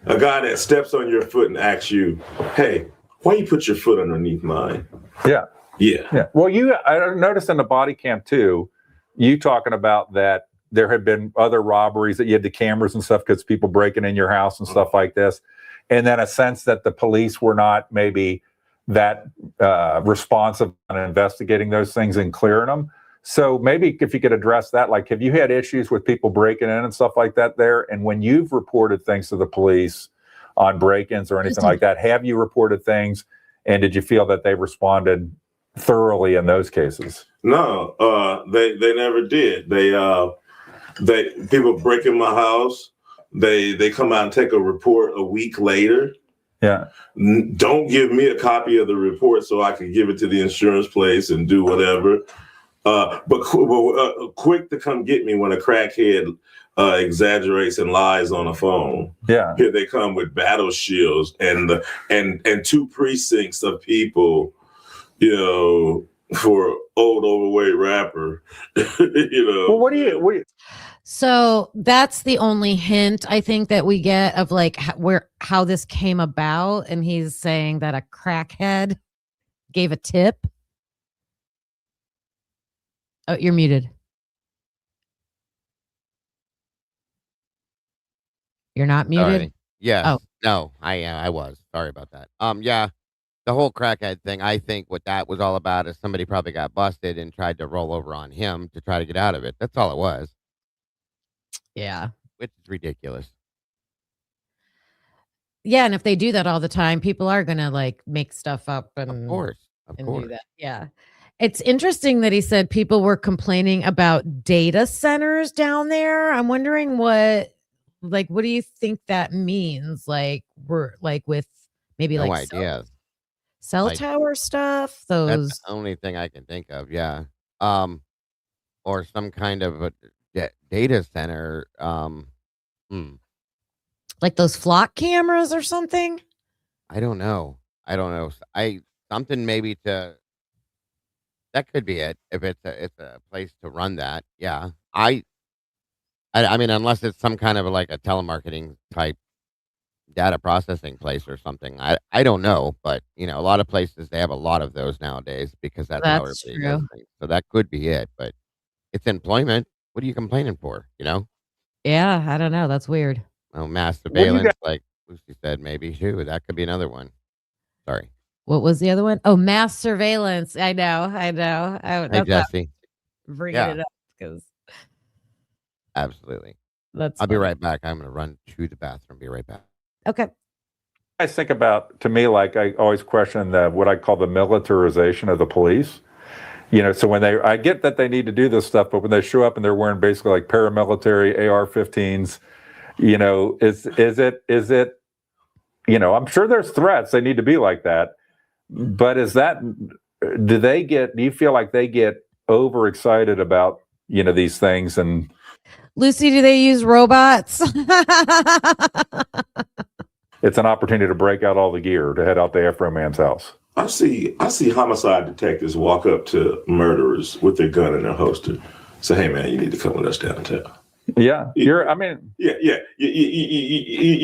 a guy that steps on your foot and asks you, "Hey, why you put your foot underneath mine?" Yeah. Yeah. Well, I noticed in the body cam too, you talking about that there had been other robberies, that you had the cameras and stuff because people breaking in your house and stuff like this. And then a sense that the police were not maybe that responsive on investigating those things and clearing them. So maybe if you could address that, like, have you had issues with people breaking in and stuff like that there? And when you've reported things to the police on break-ins or anything like that, have you reported things? And did you feel that they responded thoroughly in those cases? No, they never did. People break in my house. They come out and take a report a week later. Yeah. Don't give me a copy of the report so I can give it to the insurance place and do whatever. But quick to come get me when a crackhead exaggerates and lies on a phone. Yeah. Here they come with battle shields and two precincts of people, for old overweight rapper. Well, what do you? So that's the only hint I think that we get of how this came about. And he's saying that a crackhead gave a tip. Oh, you're muted. You're not muted? Sorry. Yes. Oh. No, I was. Sorry about that. Yeah, the whole crackhead thing, I think what that was all about is somebody probably got busted and tried to roll over on him to try to get out of it. That's all it was. Yeah. Which is ridiculous. Yeah, and if they do that all the time, people are going to make stuff up and Of course. do that. Yeah. It's interesting that he said people were complaining about data centers down there. I'm wondering what do you think that means? We're with maybe No idea. cell tower stuff. That's the only thing I can think of. Yeah. Or some kind of a data center. Like those flock cameras or something. I don't know. I don't know. I something maybe to that could be it if it's a place to run that. Yeah. I mean, unless it's some kind of like a telemarketing type data processing place or something. I don't know, but a lot of places they have a lot of those nowadays because that's how That's everybody does true. things. So that could be it, but it's employment. What are you complaining for? Yeah, I don't know. That's weird. Oh, mass What do you surveillance, like Lucy said, maybe too. That could be another one. Sorry. What was the other one? Oh, mass surveillance. I know. I know. Hi, That's why Jesse. I'm bringing Yeah, it up because absolutely. that's I'll be funny. right back. I'm gonna run to the bathroom. Be right back. Okay. I think about, to me, like I always question what I call the militarization of the police. So when I get that they need to do this stuff, but when they show up and they're wearing basically like paramilitary AR-15s, is it, I'm sure there's threats. They need to be like that. But do you feel like they get overexcited about, these things? And Lucy, do they use robots? it's an opportunity to break out all the gear to head out to Afroman's house. I see homicide detectives walk up to murderers with their gun in their holster. Say, hey man, you need to come with us downtown. Yeah, Yeah.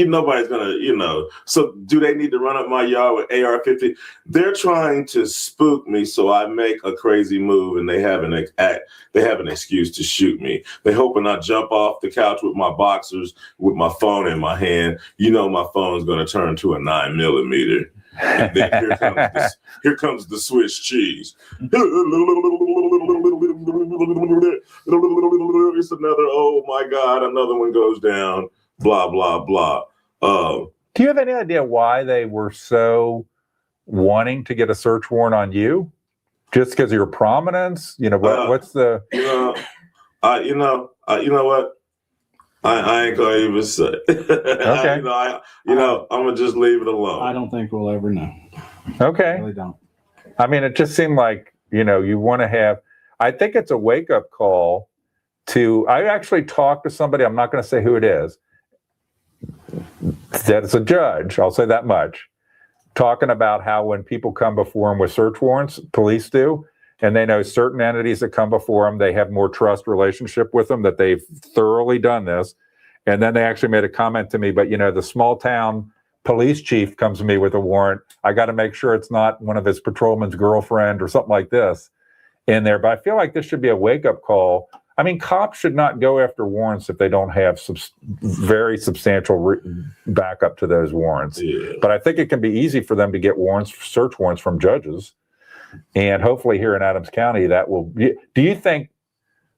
Nobody's gonna. So do they need to run up my yard with AR-15? They're trying to spook me, so I make a crazy move, and they have an excuse to shoot me. They hoping I jump off the couch with my boxers, with my phone in my hand. My phone's gonna turn to a 9mm. And then here comes the Swiss cheese. It's another, oh my God, another one goes down, blah, blah, blah. Do you have any idea why they were so wanting to get a search warrant on you? Just because of your prominence? What's the... You know what? I ain't gonna even say. Okay. I'm gonna just leave it alone. I don't think we'll ever know. Okay. I really don't. I mean, it just seemed like, you want to have... I think it's a wake-up call to... I actually talked to somebody, I'm not going to say who it is, that it's a judge, I'll say that much, talking about how when people come before them with search warrants, police do, and they know certain entities that come before them, they have more trust relationship with them, that they've thoroughly done this. And then they actually made a comment to me, but the small town police chief comes to me with a warrant. I got to make sure it's not one of his patrolman's girlfriend or something like this in there. But I feel like this should be a wake-up call. I mean, cops should not go after warrants if they don't have very substantial backup to those warrants. Yeah. But I think it can be easy for them to get search warrants from judges. And hopefully here in Adams County, that will be... Do you think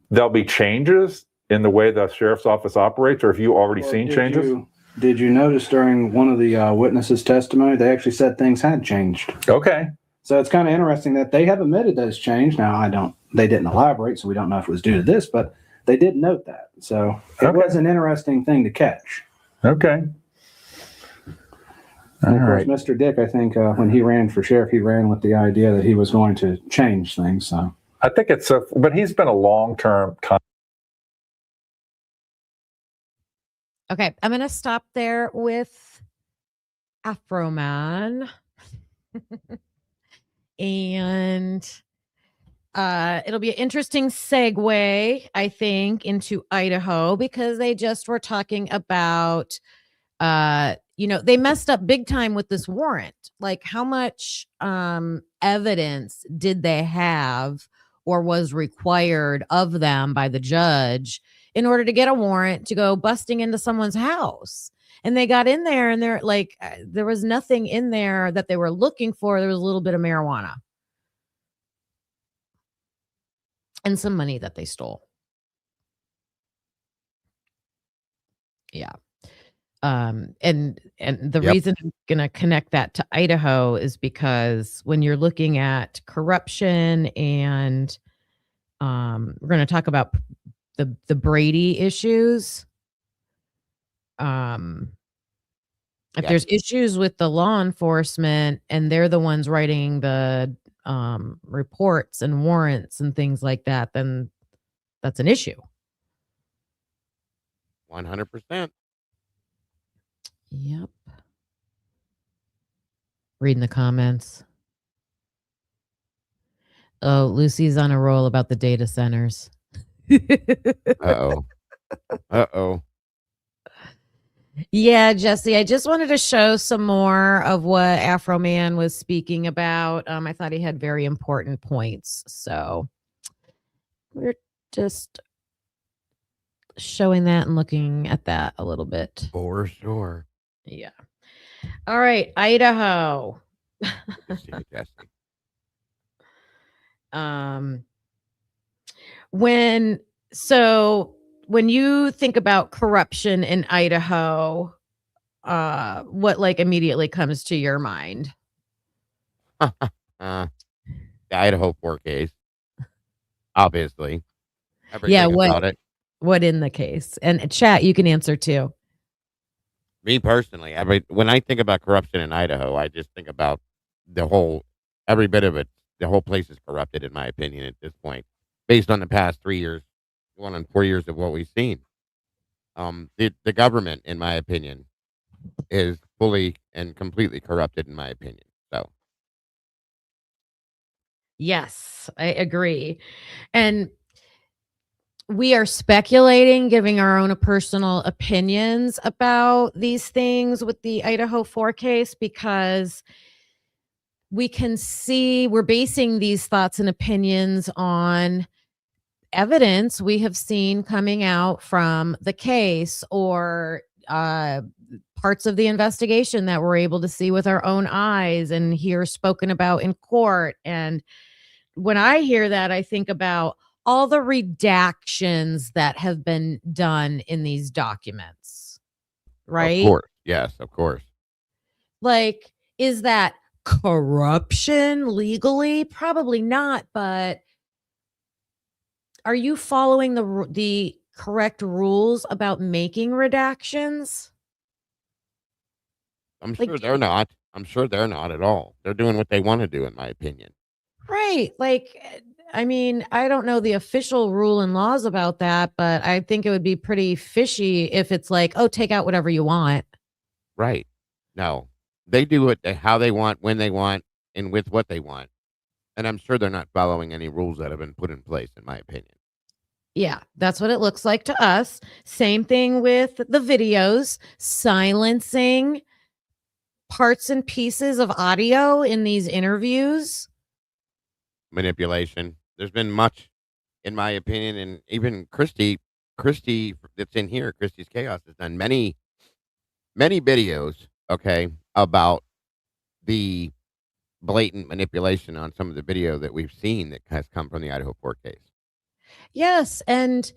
there'll be changes in the way the sheriff's office operates, or have you already seen changes? Did you notice during one of the witnesses' testimony, they actually said things had changed? Okay. So it's kind of interesting that they have admitted those changed. Now, they didn't elaborate, so we don't know if it was due to this, but they did note that. So it was an interesting thing to catch. Okay. And of course, Mr. Dick, I think when he ran for sheriff, he ran with the idea that he was going to change things. So I think but he's been a long-term... Okay. I'm going to stop there with Afroman. And it'll be an interesting segue, I think, into Idaho, because they just were talking about, they messed up big time with this warrant. Like, how much evidence did they have or was required of them by the judge in order to get a warrant to go busting into someone's house? And they got in there and they're like, there was nothing in there that they were looking for. There was a little bit of marijuana and some money that they stole. Yeah. And the reason I'm going to connect that to Idaho is because when you're looking at corruption and we're going to talk about the Brady issues. If there's issues with the law enforcement and they're the ones writing the reports and warrants and things like that, then that's an issue. 100%. Yep. Reading the comments. Oh, Lucy's on a roll about the data centers. Uh-oh. Uh-oh. Yeah, Jesse, I just wanted to show some more of what Afroman was speaking about. I thought he had very important points. So we're just showing that and looking at that a little bit. For sure. Yeah. All right, Idaho. Good to see you, Jesse. When you think about corruption in Idaho, what like immediately comes to your mind? The Idaho 4Ks. Obviously. Everything Yeah, about it. what in the case? And chat, you can answer too. Me personally, when I think about corruption in Idaho, I just think about every bit of it. The whole place is corrupted, in my opinion, at this point, based on the past 3 years, going on 4 years of what we've seen. The government, in my opinion, is fully and completely corrupted, in my opinion. So, Yes, I agree. And we are speculating, giving our own personal opinions about these things with the Idaho 4 case because we can see we're basing these thoughts and opinions on evidence we have seen coming out from the case or parts of the investigation that we're able to see with our own eyes and hear spoken about in court. And when I hear that, I think about all the redactions that have been done in these documents, right? of course. Yes, of course. Like, is that corruption legally? Probably not, but are you following the correct rules about making redactions? I'm Like, sure they're not. I'm sure they're not at all. They're doing what they want to do, in my opinion. right. Like, I mean, I don't know the official rule and laws about that, but I think it would be pretty fishy if it's like, oh, take out whatever you want. Right. No, they do it how they want, when they want, and with what they want. And I'm sure they're not following any rules that have been put in place, in my opinion. Yeah, that's what it looks like to us. Same thing with the videos, silencing parts and pieces of audio in these interviews. Manipulation. There's been much, in my opinion, and even Christy that's in here, Christy's Chaos, has done many videos, okay, about the blatant manipulation on some of the video that we've seen that has come from the Idaho court case. Yes, and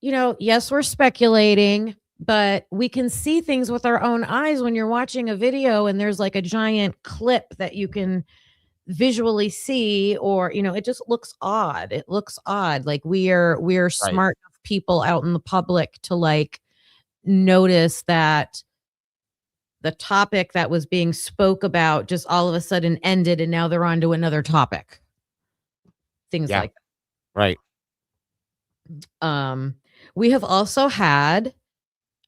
yes, we're speculating, but we can see things with our own eyes when you're watching a video and there's like a giant clip that you can visually see, or it just looks odd. It looks odd. Like we're smart enough people out in the public to like notice that the topic that was being spoke about just all of a sudden ended and now they're on to another topic. Things like that. Right. We have also had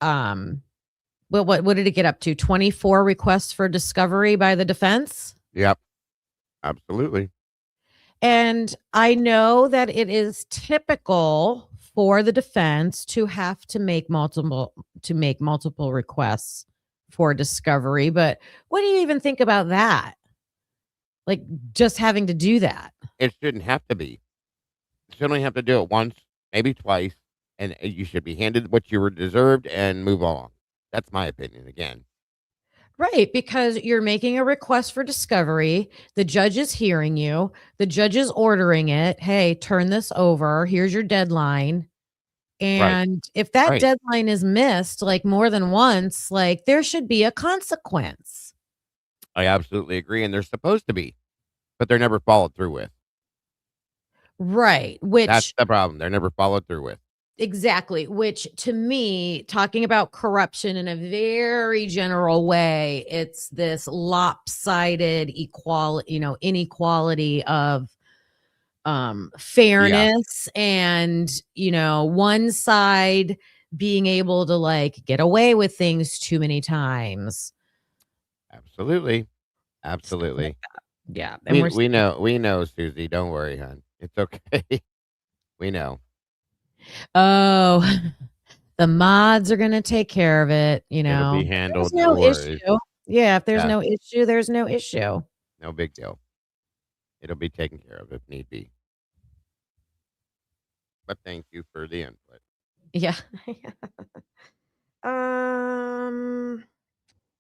what did it get up to? 24 requests for discovery by the defense? Yep. Absolutely. And I know that it is typical for the defense to have to make multiple requests for discovery, but what do you even think about that? Like just having to do that? It shouldn't have to be. You should only have to do it once, maybe twice, and you should be handed what you were deserved and move on. That's my opinion again. Right, because you're making a request for discovery. The judge is hearing you. The judge is ordering it. Hey, turn this over. Here's your deadline. And if that deadline is missed like more than once, like there should be a consequence. I absolutely agree. And they're supposed to be, but they're never followed through with. Right. That's the problem. They're never followed through with. Exactly. Which to me, talking about corruption in a very general way, it's this lopsided inequality of fairness and one side being able to like get away with things too many times. Absolutely. Absolutely. Yeah. And We know, Susie. Don't worry, hon. It's okay. We know. oh, the mods are going to take care of it. It'll be There's handled. no No worries. issue. Yeah. If there's Yeah, no issue, there's no issue. no big deal. It'll be taken care of if need be. But thank you for the input. Yeah.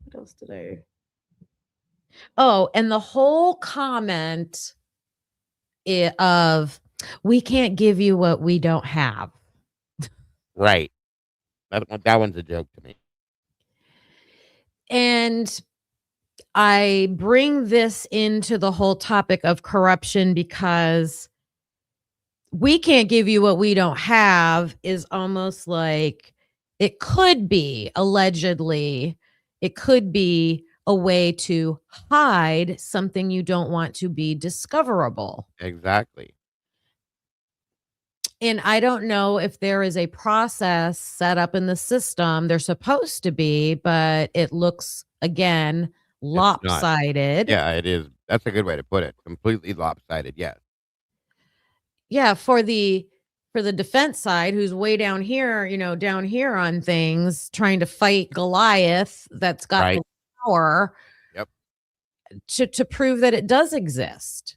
What else did I? Oh, and the whole comment of we can't give you what we don't have. Right. That one's a joke to me. And I bring this into the whole topic of corruption because we can't give you what we don't have is almost like it could be allegedly, it could be a way to hide something you don't want to be discoverable. Exactly. And I don't know if there is a process set up in the system. They're supposed to be, but it looks, again, It's not. lopsided. Yeah, it is. That's a good way to put it. Completely lopsided. Yes. Yeah, for the defense side, who's way down here, down here on things, trying to fight Goliath that's got Right. the power Yep. to prove that it does exist.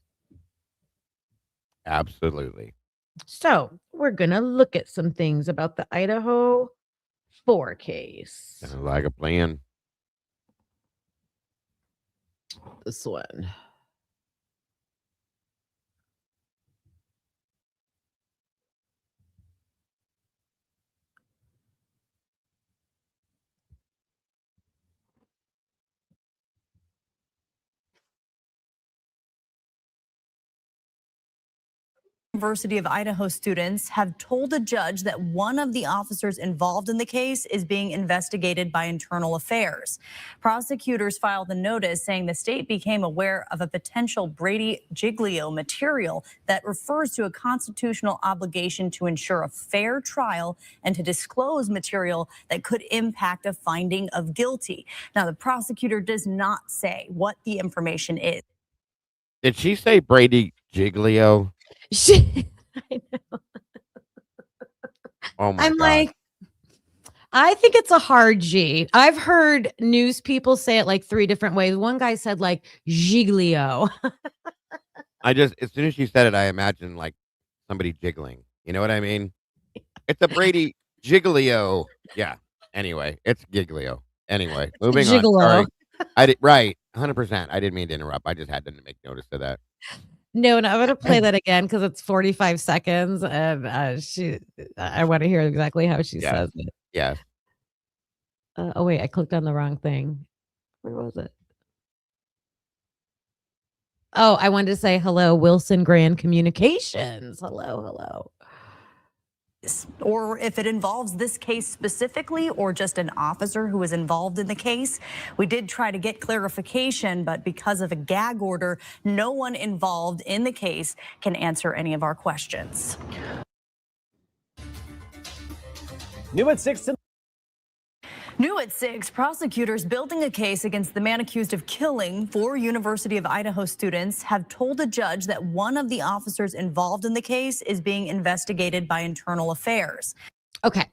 Absolutely. So we're gonna look at some things about the Idaho 4 case. Sounds like a plan. This one. University of Idaho students have told a judge that one of the officers involved in the case is being investigated by internal affairs. Prosecutors filed a notice saying the state became aware of a potential Brady Giglio material that refers to a constitutional obligation to ensure a fair trial and to disclose material that could impact a finding of guilty. Now, the prosecutor does not say what the information is. Did she say Brady Giglio? I know. Oh my I'm God. like, I think it's a hard G. I've heard news people say it like 3 different ways. One guy said like Giglio. as soon as she said it, I imagined like somebody jiggling. You know what I mean? It's a Brady Giglio. Yeah. Anyway, it's Giglio. Anyway, moving on. Gigolo. Sorry. I did right. 100%. I didn't mean to interrupt. I just had to make notice of that. No, I'm going to play that again because it's 45 seconds. And I want to hear exactly how she says it. Yes. Oh, wait, I clicked on the wrong thing. Where was it? Oh, I wanted to say hello, Wilson Grand Communications. Hello. Or if it involves this case specifically or just an officer who is involved in the case. We did try to get clarification, but because of a gag order, no one involved in the case can answer any of our questions. New at 6 tonight. New at 6, prosecutors building a case against the man accused of killing 4 University of Idaho students have told a judge that one of the officers involved in the case is being investigated by internal affairs. Okay.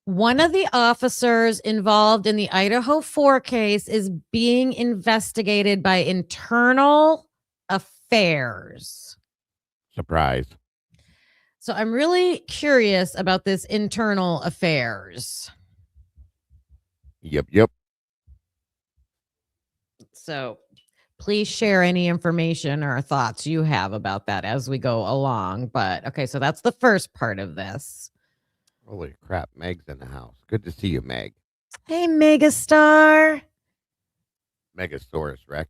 One of the officers involved in the Idaho 4 case is being investigated by internal affairs. Surprise. So I'm really curious about this internal affairs. Yep. So please share any information or thoughts you have about that as we go along. But okay, so that's the first part of this. Holy crap. Meg's in the house. Good to see you, Meg. Hey, megastar. Megasaurus Rex.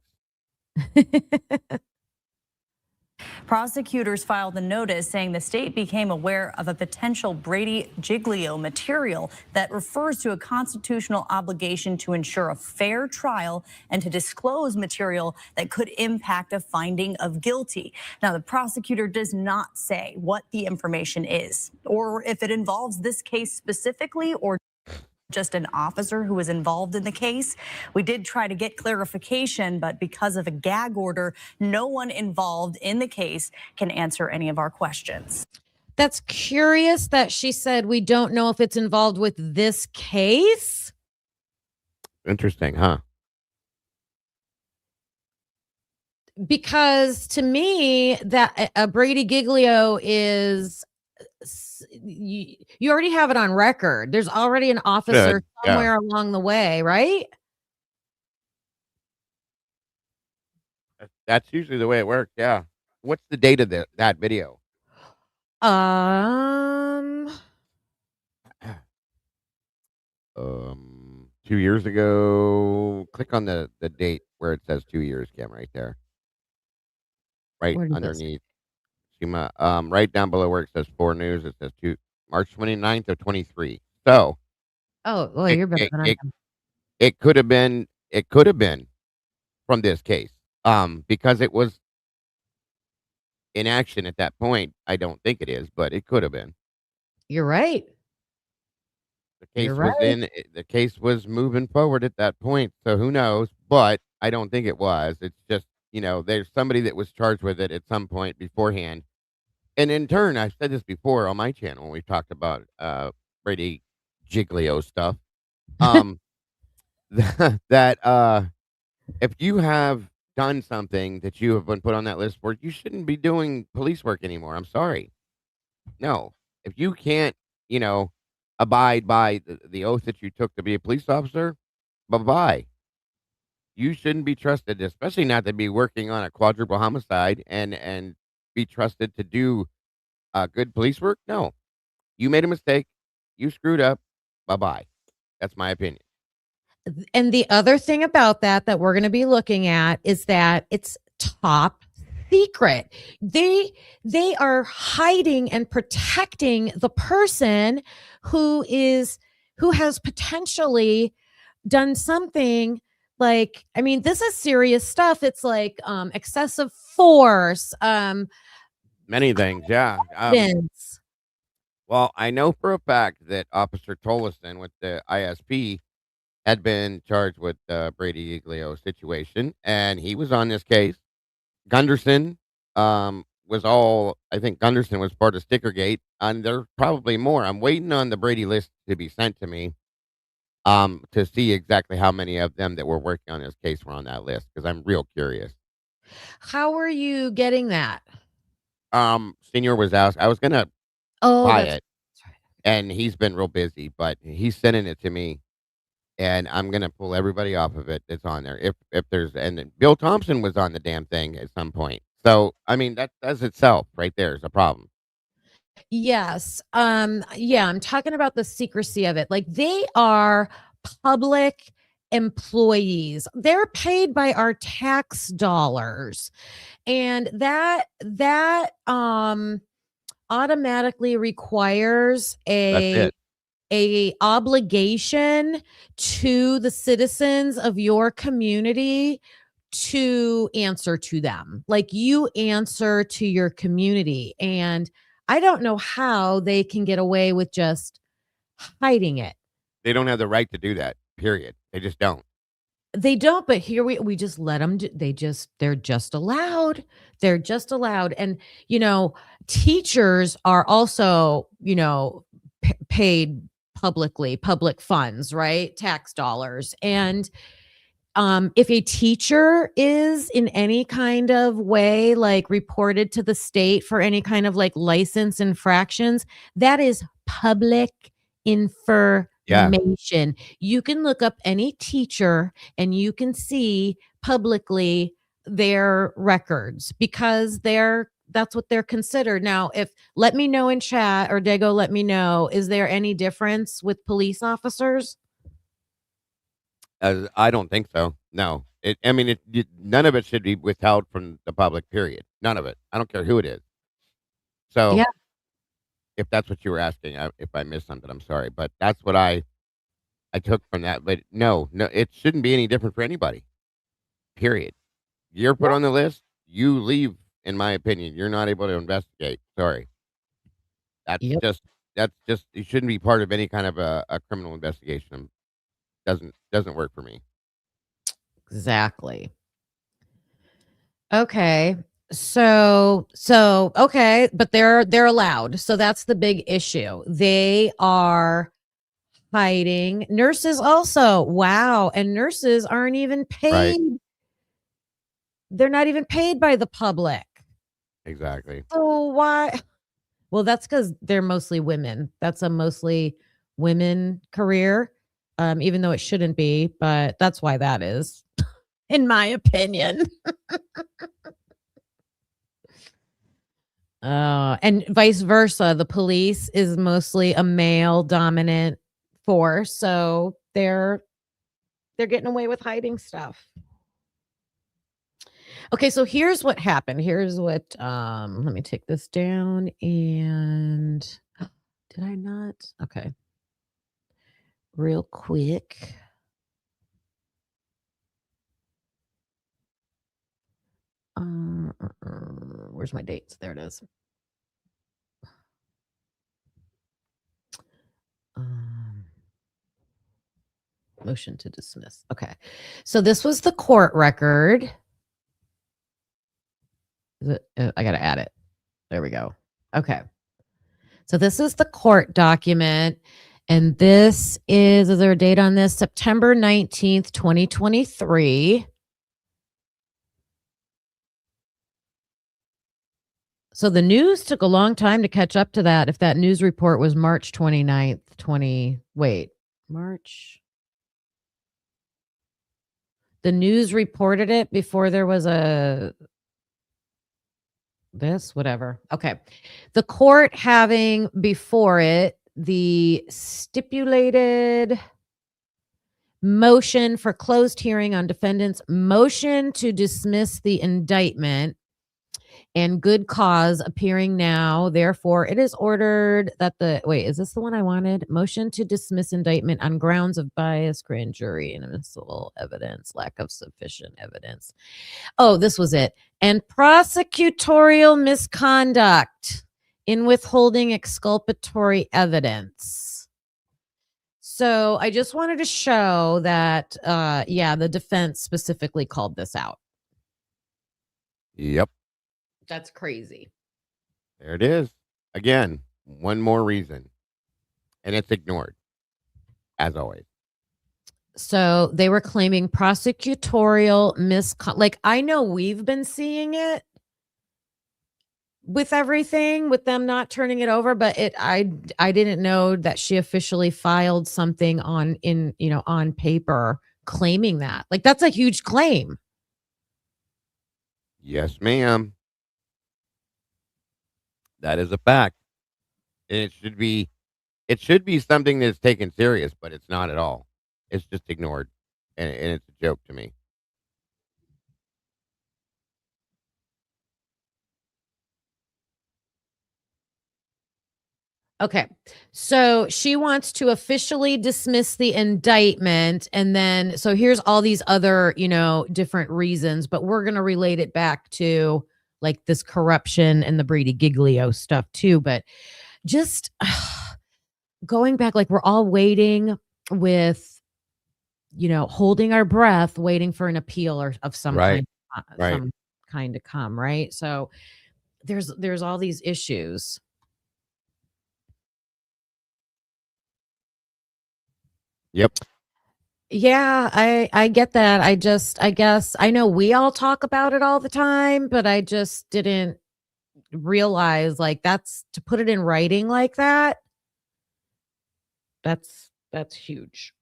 Prosecutors filed a notice saying the state became aware of a potential Brady Giglio material that refers to a constitutional obligation to ensure a fair trial and to disclose material that could impact a finding of guilty. Now, the prosecutor does not say what the information is or if it involves this case specifically or just an officer who was involved in the case. We did try to get clarification, but because of a gag order, no one involved in the case can answer any of our questions. That's curious that she said we don't know if it's involved with this case. Interesting, huh? Because to me, that Brady Giglio is you already have it on record. There's already an officer Should, yeah. somewhere along the way, right? That's usually the way it works. Yeah. What's the date of that video? 2 years ago. Click on the date where it says 2 years, Cam, right there. Right Where does this- underneath. See my right down below where it says 4 News, it says March 29th of 23. So Oh, well, it, you're better it, than I it, am. it could have been from this case. Because it was in action at that point. I don't think it is, but it could have been. You're right. The case You're was right. the case was moving forward at that point, so who knows? But I don't think it was. It's just, there's somebody that was charged with it at some point beforehand. And in turn, I've said this before on my channel when we talked about Brady Giglio stuff. That if you have done something that you have been put on that list for, you shouldn't be doing police work anymore. I'm sorry. No. If you can't, abide by the oath that you took to be a police officer, bye-bye. You shouldn't be trusted, especially not to be working on a quadruple homicide and be trusted to do good police work. No. You made a mistake. You screwed up. Bye-bye. That's my opinion. And the other thing about that we're going to be looking at is that it's top secret. They are hiding and protecting the person who has potentially done something like, I mean, this is serious stuff. It's like excessive force, Many things, yeah. evidence. Well, I know for a fact that Officer Tolleson with the ISP had been charged with the Brady Giglio situation, and he was on this case. Gunderson I think Gunderson was part of Stickergate, and there's probably more. I'm waiting on the Brady list to be sent to me to see exactly how many of them that were working on this case were on that list because I'm real curious. How are you getting that? Senior was asked, I was going to Oh, buy that's it, and he's been real busy, but he's sending it to me. And I'm gonna pull everybody off of it that's on there. If there's and then Bill Thompson was on the damn thing at some point. So I mean that does itself right there is a problem. Yes. Yeah, I'm talking about the secrecy of it. Like they are public employees. They're paid by our tax dollars. And that automatically requires That's it. a obligation to the citizens of your community to answer to them. Like you answer to your community. And I don't know how they can get away with just hiding it. They don't have the right to do that. Period. They just don't. They don't, but here we just let them they're just allowed. They're just allowed. And teachers are also, paid publicly, public funds, right? Tax dollars. And if a teacher is in any kind of way like reported to the state for any kind of like license infractions, that is public information. You can look up any teacher and you can see publicly their records because that's what they're considered. Now, let me know in chat or Dago, let me know, is there any difference with police officers? I don't think so. No. None of it should be withheld from the public. Period. None of it. I don't care who it is. So Yeah. if that's what you were asking, if I missed something, I'm sorry, but that's what I took from that. But no, it shouldn't be any different for anybody. Period. You're put on the list. You leave. In my opinion, you're not able to investigate. Sorry. That's Yep. just that's just you shouldn't be part of any kind of a criminal investigation. Doesn't work for me. Exactly. Okay. So okay, but they're allowed. So that's the big issue. They are hiding. Nurses also. Wow. And nurses aren't even paid. Right. They're not even paid by the public. Exactly. So why? Well, that's because they're mostly women. That's a mostly women career, even though it shouldn't be, but that's why that is, in my opinion. And vice versa. The police is mostly a male dominant force, so they're getting away with hiding stuff. Okay, so here's what happened. Here's what let me take this down and did I not? Okay. Real quick. Where's my dates? There it is. Motion to dismiss. Okay. So this was the court record. Is it, I got to add it. There we go. Okay. So this is the court document. And is there a date on this? September 19th, 2023. So the news took a long time to catch up to that. If that news report was March 29th, March. The news reported it before there was whatever. Okay. The court having before it the stipulated motion for closed hearing on defendant's motion to dismiss the indictment and good cause appearing now. Therefore, it is ordered that is this the one I wanted? Motion to dismiss indictment on grounds of bias, grand jury, inadmissible evidence, lack of sufficient evidence. Oh, this was it. And prosecutorial misconduct in withholding exculpatory evidence. So I just wanted to show that, the defense specifically called this out. Yep. That's crazy. There it is. Again, one more reason. And it's ignored, as always. So they were claiming prosecutorial misconduct. Like, I know we've been seeing it with everything, with them not turning it over, but I didn't know that she officially filed something on paper claiming that. Like, that's a huge claim. Yes, ma'am. That is a fact. And it should be something that's taken serious, but it's not at all. It's just ignored. And it's a joke to me. Okay. So she wants to officially dismiss the indictment. And then, so here's all these other, different reasons, but we're going to relate it back to like this corruption and the Brady Giglio stuff too. But just going back, like we're all waiting with, holding our breath, waiting for an appeal or of some Right. kind, some kind to come. Right. So there's all these issues. Yep. Yeah, I get that. I guess I know we all talk about it all the time, but I just didn't realize like that's to put it in writing like that. That's huge.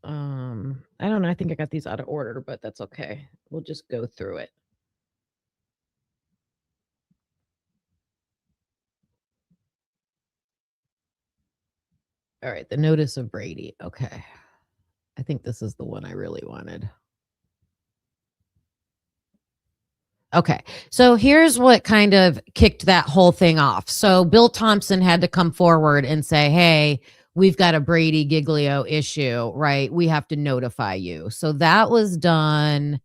I don't know. I think I got these out of order, but that's okay. We'll just go through it. All right, the notice of Brady. Okay. I think this is the one I really wanted. Okay. So here's what kind of kicked that whole thing off. So Bill Thompson had to come forward and say, hey, we've got a Brady Giglio issue, right? We have to notify you. So that was done.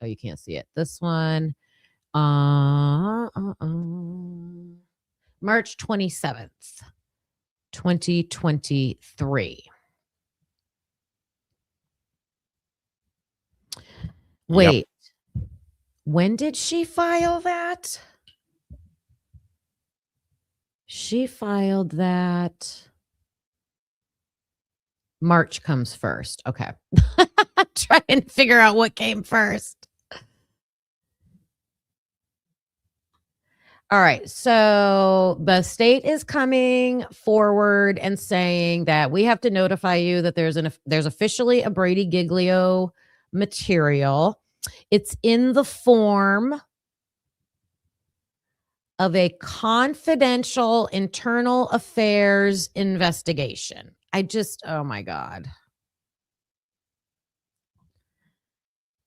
Oh, you can't see it. This one. March March 27th, 2023. Wait, when did she file that? She filed that. March comes first. Okay. Try and figure out what came first. All right. So the state is coming forward and saying that we have to notify you that there's officially a Brady Giglio material. It's in the form of a confidential internal affairs investigation. Oh my God.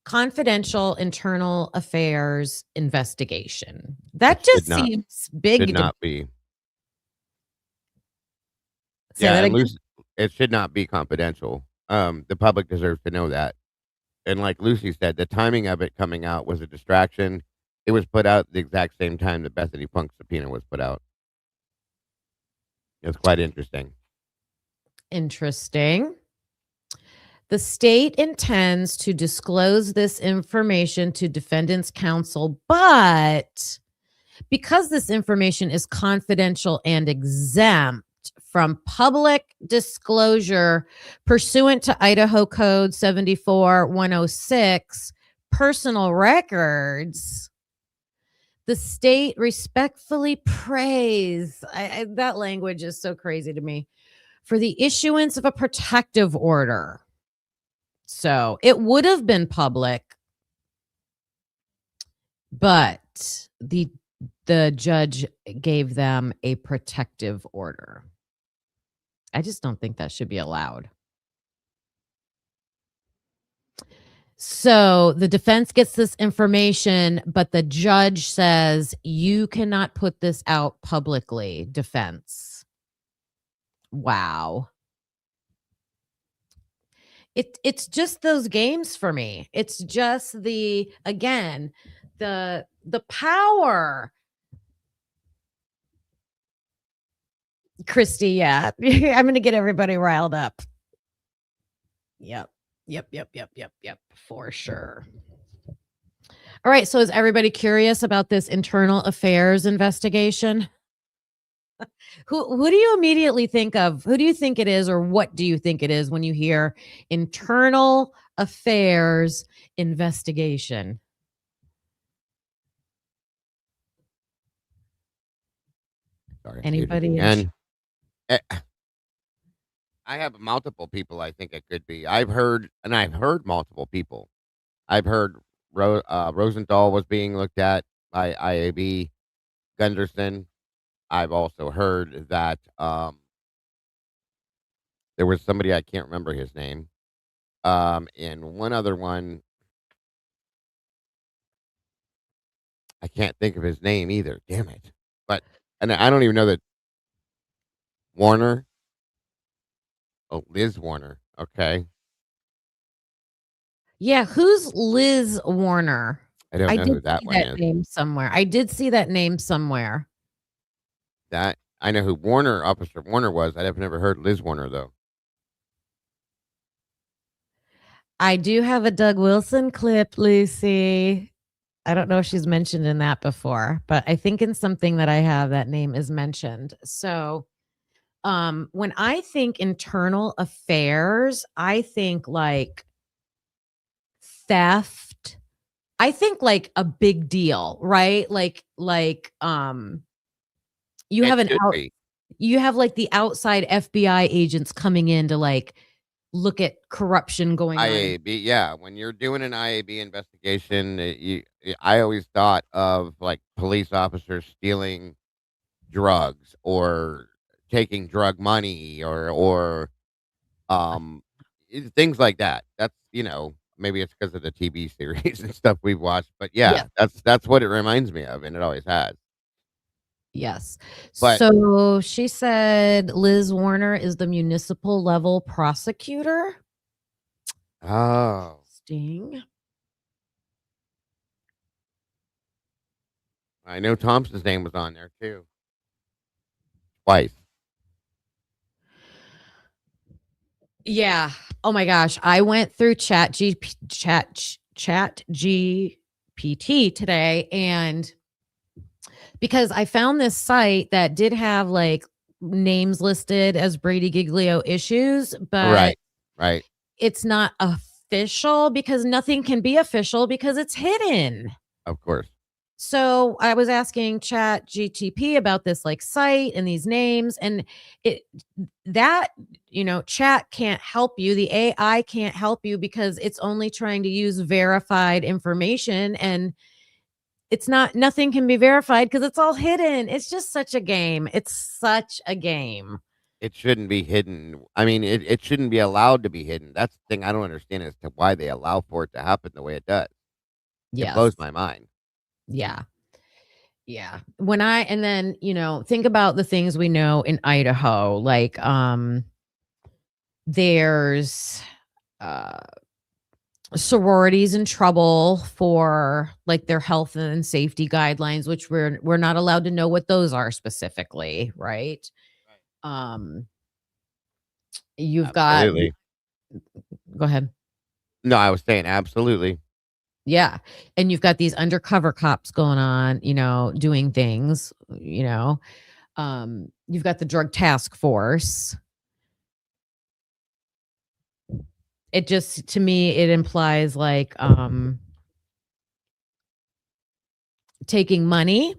Confidential internal affairs investigation. That just seems big. Should not be. Say that again? It should not be confidential. The public deserves to know that. And like Lucy said, the timing of it coming out was a distraction. It was put out the exact same time that Bethany Punk's subpoena was put out. It's quite interesting. Interesting. The state intends to disclose this information to defendants' counsel, but because this information is confidential and exempt from public disclosure pursuant to Idaho Code 74106, personal records, the state respectfully prays, that language is so crazy to me, for the issuance of a protective order. So it would have been public, but the judge gave them a protective order. I just don't think that should be allowed. So the defense gets this information, but the judge says, you cannot put this out publicly, defense. Wow. It's just those games for me. It's just the power. Christy, yeah. I'm going to get everybody riled up. Yep, for sure. All right, so is everybody curious about this internal affairs investigation? Who do you immediately think of? Who do you think it is, or what do you think it is when you hear internal affairs investigation? Sorry. Anybody? And I have multiple people I think it could be. I've heard multiple people. I've heard Rosenthal was being looked at by IAB, Gunderson. I've also heard that there was somebody, I can't remember his name, and one other one, I can't think of his name either. Damn it! And I don't even know that Warner. Oh, Liz Warner. Okay, Yeah, who's Liz Warner? I don't know who that one is. Name somewhere. I did see that name somewhere. That I know who Officer Warner was. I've never heard Liz Warner though. I do have a Doug Wilson clip, Lucy. I don't know if she's mentioned in that before, but I think in something that I have, that name is mentioned. So when I think internal affairs, I think like theft. I think like a big deal, right? You have you have like the outside FBI agents coming in to like look at corruption going on. IAB, yeah. When you're doing an IAB investigation, I always thought of like police officers stealing drugs or taking drug money or things like that. That's maybe it's because of the TV series and stuff we've watched, but yeah. That's what it reminds me of, and it always has. Yes. But so she said Liz Warner is the municipal level prosecutor. Oh, Sting. I know Thompson's name was on there too. twice. Yeah. Oh my gosh. I went through chat GPT today, and because I found this site that did have like names listed as Brady Giglio issues, but Right. it's not official because nothing can be official because it's hidden. Of course. So I was asking Chat GTP about this like site and these names, and chat can't help you. The AI can't help you because it's only trying to use verified information, and nothing can be verified because it's all hidden. It's just such a game. It's such a game. It shouldn't be hidden. I mean, it shouldn't be allowed to be hidden. That's the thing I don't understand as to why they allow for it to happen the way it does. It blows Yes. my mind. Yeah. Yeah. And then, think about the things we know in Idaho, like there's sororities in trouble for like their health and safety guidelines, which we're not allowed to know what those are specifically, right? You've got Absolutely. Go ahead. No, I was saying absolutely. Yeah. And you've got these undercover cops going on, doing things, you've got the drug task force. It just, to me, it implies like taking money,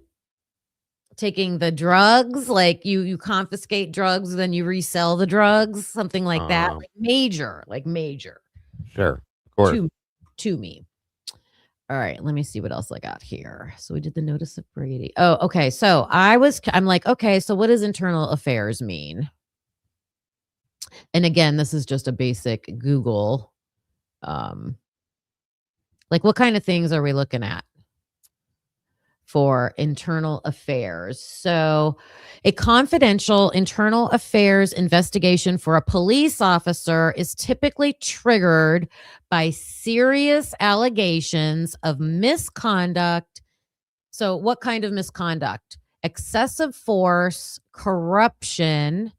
taking the drugs, like you confiscate drugs, then you resell the drugs, something like that. Like major. Sure. Of course. To me. All right, let me see what else I got here. So we did the notice of Brady. Oh, okay. So I'm like, okay, so what does internal affairs mean? And again, this is just a basic Google. Like, what kind of things are we looking at for internal affairs? So a confidential internal affairs investigation for a police officer is typically triggered by serious allegations of misconduct. So what kind of misconduct? Excessive force, corruption,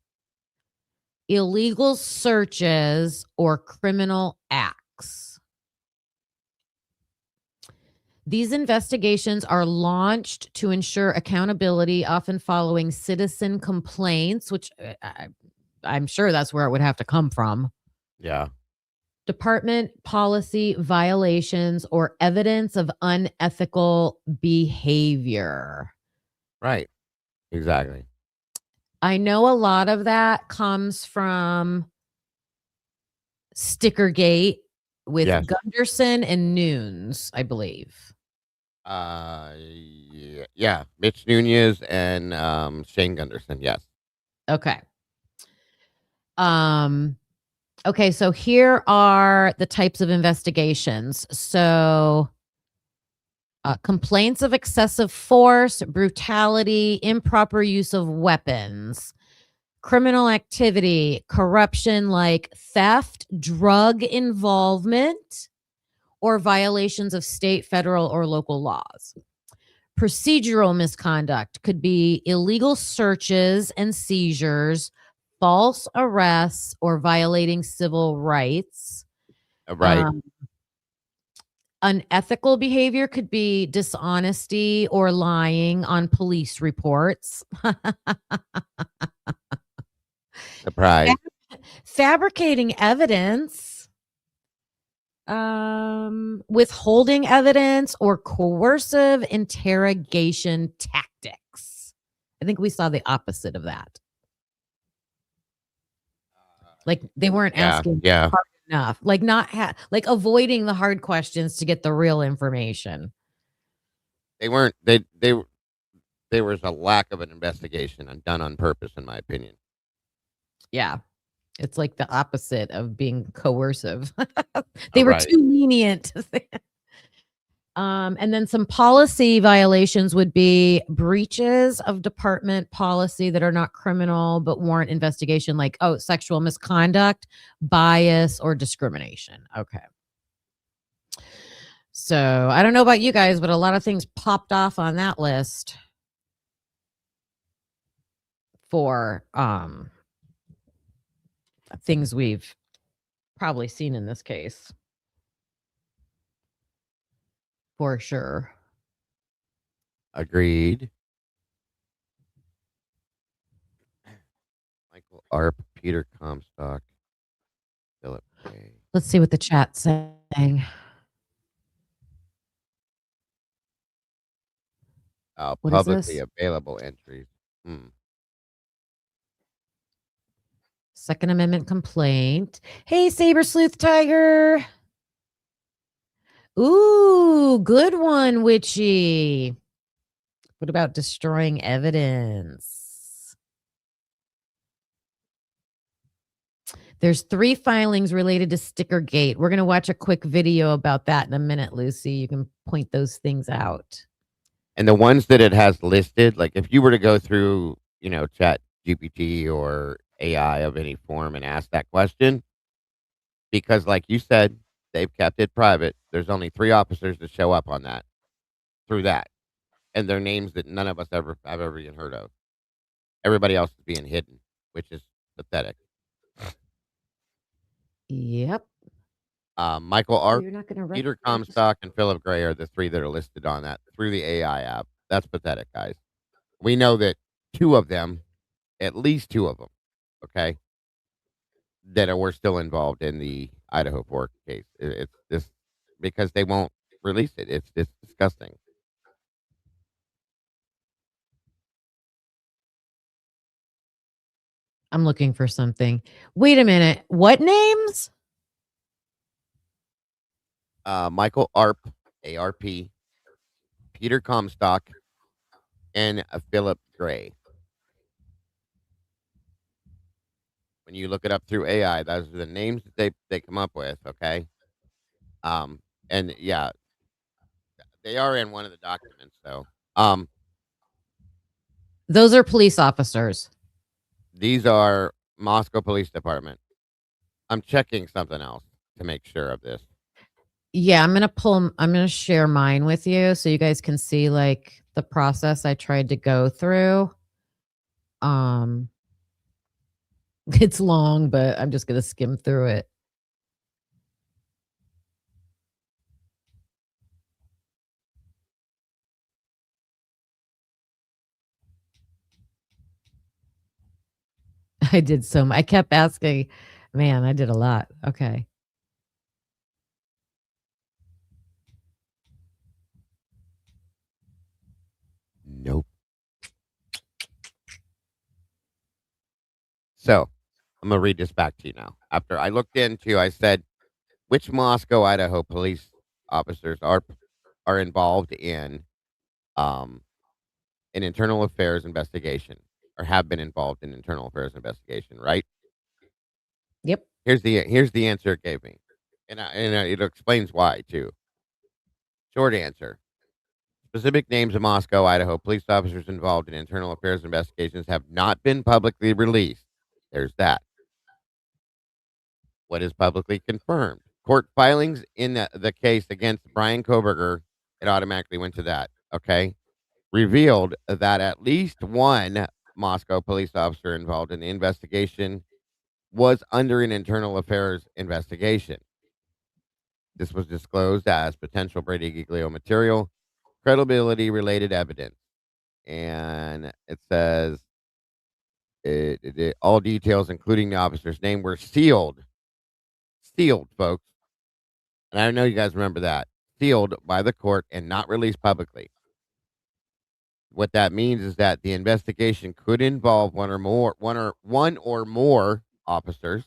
illegal searches, or criminal acts. These investigations are launched to ensure accountability, often following citizen complaints, which I'm sure that's where it would have to come from. Yeah. Department policy violations or evidence of unethical behavior. Right. Exactly. I know a lot of that comes from Stickergate with Yes. Gunderson and Nunes, I believe. Yeah. Mitch Nunez and Shane Gunderson. Yes. Okay. Okay, so here are the types of investigations. So complaints of excessive force, brutality, improper use of weapons, criminal activity, corruption like theft, drug involvement, or violations of state, federal, or local laws. Procedural misconduct could be illegal searches and seizures, false arrests, or violating civil rights. Right. Unethical behavior could be dishonesty or lying on police reports. Surprise. Fabricating evidence, withholding evidence, or coercive interrogation tactics. I think we saw the opposite of that. Like they weren't asking hard enough, like like avoiding the hard questions to get the real information. They weren't. There was a lack of an investigation and done on purpose, in my opinion. Yeah. It's like the opposite of being coercive. They were too lenient. And then some policy violations would be breaches of department policy that are not criminal but warrant investigation, like, sexual misconduct, bias, or discrimination. Okay. So I don't know about you guys, but a lot of things popped off on that list. for things we've probably seen in this case. For sure. Agreed. Michael Arp, Peter Comstock, Philip Gray. Let's see what the chat's saying. What is Publicly this? available entries. Second Amendment complaint. Hey, Saber Sleuth Tiger. Ooh, good one, Witchy. What about destroying evidence? There's 3 filings related to Stickergate. We're going to watch a quick video about that in a minute, Lucy. You can point those things out. And the ones that it has listed, like if you were to go through, Chat GPT or AI of any form and ask that question, because like you said, they've kept it private. There's only 3 officers that show up on that through that. And they're names that none of us have ever even heard of. Everybody else is being hidden, which is pathetic. Yep. Michael Oh, Arp, you're not going to Peter Comstock, and Philip Gray are the 3 that are listed on that through the AI app. That's pathetic, guys. We know that 2 of them, at least 2 of them, okay, that were still involved in the Idaho pork case. It's this because they won't release it. It's disgusting. I'm looking for something. Wait a minute. What names? Michael Arp, ARP, Peter Comstock, and Philip Gray. When you look it up through AI, those are the names that they come up with. Okay. And yeah, they are in one of the documents. So, Those are police officers. these are Moscow Police Department. I'm checking something else to make sure of this. Yeah, I'm going to share mine with you so you guys can see like the process I tried to go through. It's long, but I'm just going to skim through it. I did so much. I kept asking, man, I did a lot. Okay. Nope. So I'm going to read this back to you now. After I looked into, I said, which Moscow, Idaho police officers are involved in an internal affairs investigation or have been involved in internal affairs investigation, right? Yep. Here's the answer it gave me. And it explains why too. Short answer. Specific names of Moscow, Idaho police officers involved in internal affairs investigations have not been publicly released. There's that. What is publicly confirmed? Court filings in the case against Brian Koberger, it automatically went to that. Okay. Revealed that at least one Moscow police officer involved in the investigation was under an internal affairs investigation. This was disclosed as potential Brady Giglio material, credibility related evidence. And it says all details, including the officer's name, were sealed. Sealed, folks. And I know you guys remember that. Sealed by the court and not released publicly. What that means is that the investigation could involve one or more officers,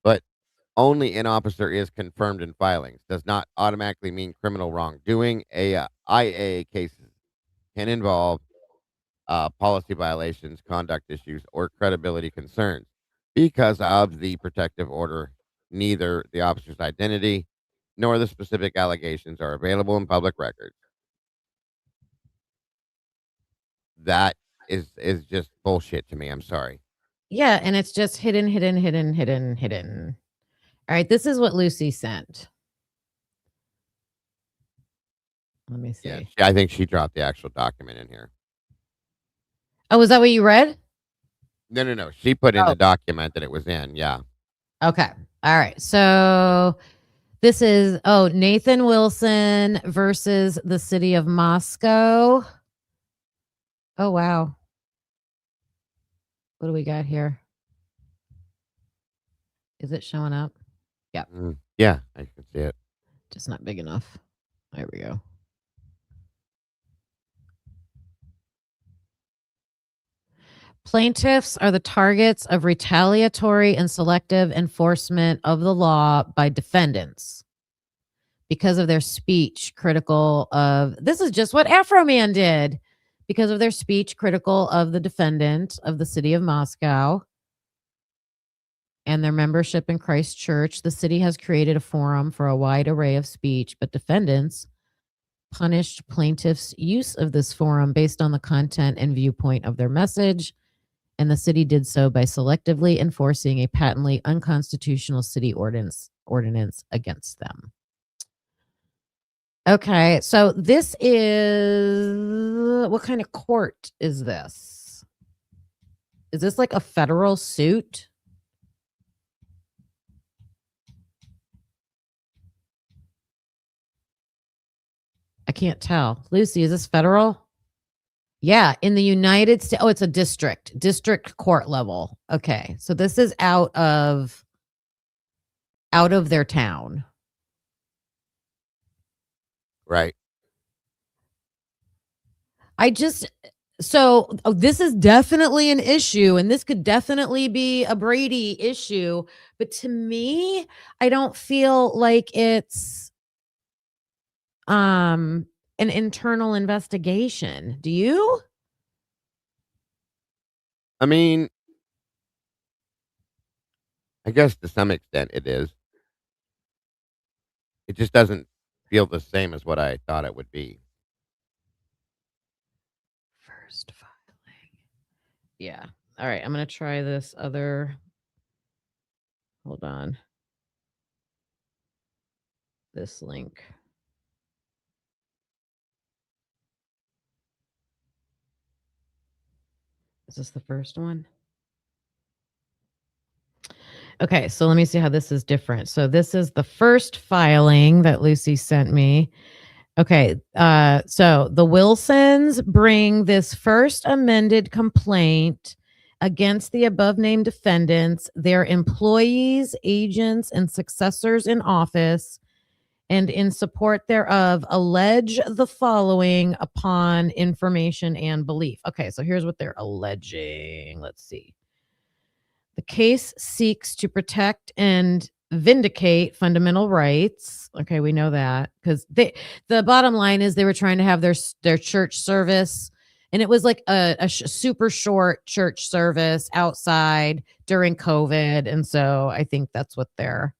but only an officer is confirmed in filings. Does not automatically mean criminal wrongdoing. IA cases can involve policy violations, conduct issues, or credibility concerns. Because of the protective order, neither the officer's identity nor the specific allegations are available in public records. That is just bullshit to me. I'm sorry. Yeah, and it's just hidden. All right, this is what Lucy sent. Let me see. Yeah, I think she dropped the actual document in here. Oh, is that what you read? No. She put in Oh. the document that it was in. Yeah. Okay. All right. So this is Nathan Wilson versus the city of Moscow. Oh wow. What do we got here? Is it showing up? Yeah. Yeah, I can see it. Just not big enough. There we go. Plaintiffs are the targets of retaliatory and selective enforcement of the law by defendants because of their speech critical of, this is just what Afroman did, because of their speech critical of the defendant of the city of Moscow and their membership in Christ Church. The city has created a forum for a wide array of speech, but defendants punished plaintiffs' use of this forum based on the content and viewpoint of their message, and the city did so by selectively enforcing a patently unconstitutional city ordinance against them. Okay, so this is, what kind of court is this? Is this like a federal suit? I can't tell. Lucy, is this federal? Yeah, in the United States. Oh, it's a district court level. Okay, so this is out of their town. Right. This is definitely an issue, and this could definitely be a Brady issue, but to me, I don't feel like it's an internal investigation. Do you? I mean, I guess to some extent it is. It just doesn't feel the same as what I thought it would be. First filing. Yeah. All right. I'm going to try this other. Hold on. This link. Is this the first one? Okay, so let me see how this is different. So this is the first filing that Lucy sent me. Okay, so the Wilsons bring this first amended complaint against the above named defendants, their employees, agents, and successors in office, and in support thereof allege the following upon information and belief. Okay, so here's what they're alleging. Let's see. The case seeks to protect and vindicate fundamental rights. Okay, we know that because the bottom line is they were trying to have their church service, and it was like a super short church service outside during COVID, and so I think that's what their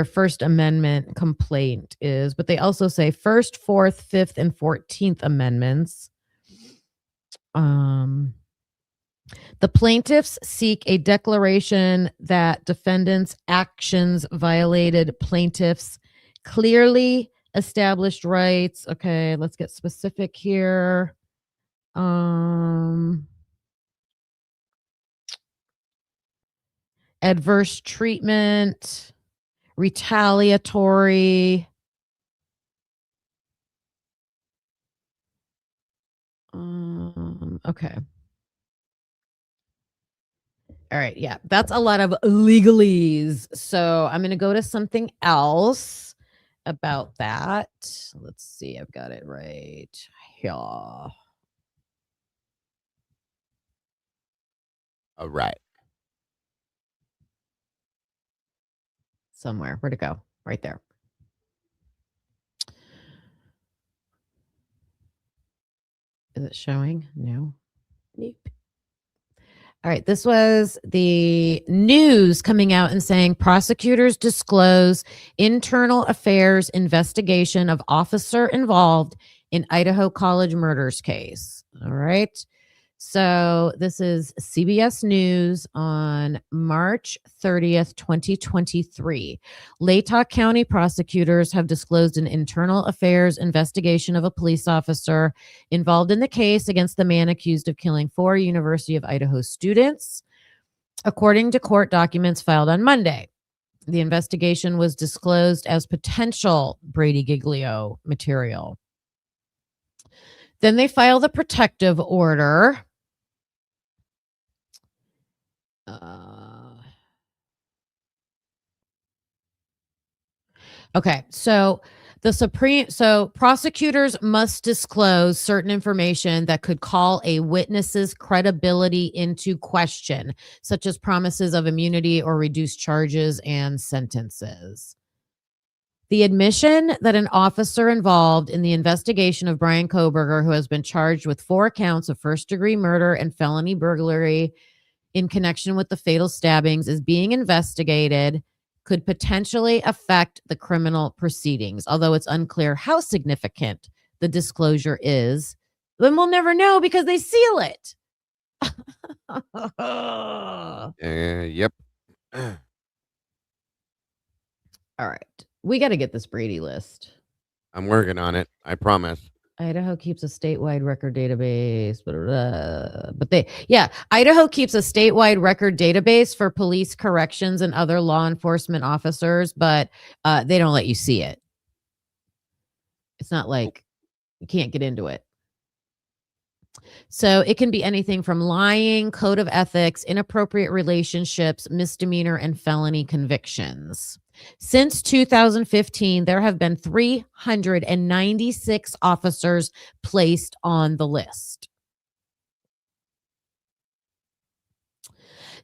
First Amendment complaint is. But they also say First, Fourth, Fifth, and 14th Amendments. The plaintiffs seek a declaration that defendants' actions violated plaintiffs' clearly established rights. Okay, let's get specific here. Adverse treatment, retaliatory. Okay. All right. Yeah, that's a lot of legalese. So I'm going to go to something else about that. Let's see. I've got it right here. All right. Somewhere. Where'd it go? Right there. Is it showing? No. Nope. All right, this was the news coming out and saying prosecutors disclose internal affairs investigation of officer involved in Idaho college murders case. All right. So this is CBS News on March 30th, 2023. Latah County prosecutors have disclosed an internal affairs investigation of a police officer involved in the case against the man accused of killing 4 University of Idaho students, according to court documents filed on Monday. The investigation was disclosed as potential Brady Giglio material. Then they filed a protective order. Okay, so prosecutors must disclose certain information that could call a witness's credibility into question, such as promises of immunity or reduced charges and sentences. The admission that an officer involved in the investigation of Brian Kohberger, who has been charged with 4 counts of first-degree murder and felony burglary in connection with the fatal stabbings, is being investigated, could potentially affect the criminal proceedings, although it's unclear how significant the disclosure is. Then we'll never know because they seal it. Yep. All right. We got to get this Brady list. I'm working on it. I promise. Idaho keeps a statewide record database. Idaho keeps a statewide record database for police, corrections, and other law enforcement officers, but they don't let you see it. It's not like you can't get into it. So it can be anything from lying, code of ethics, inappropriate relationships, misdemeanor, and felony convictions. Since 2015, there have been 396 officers placed on the list.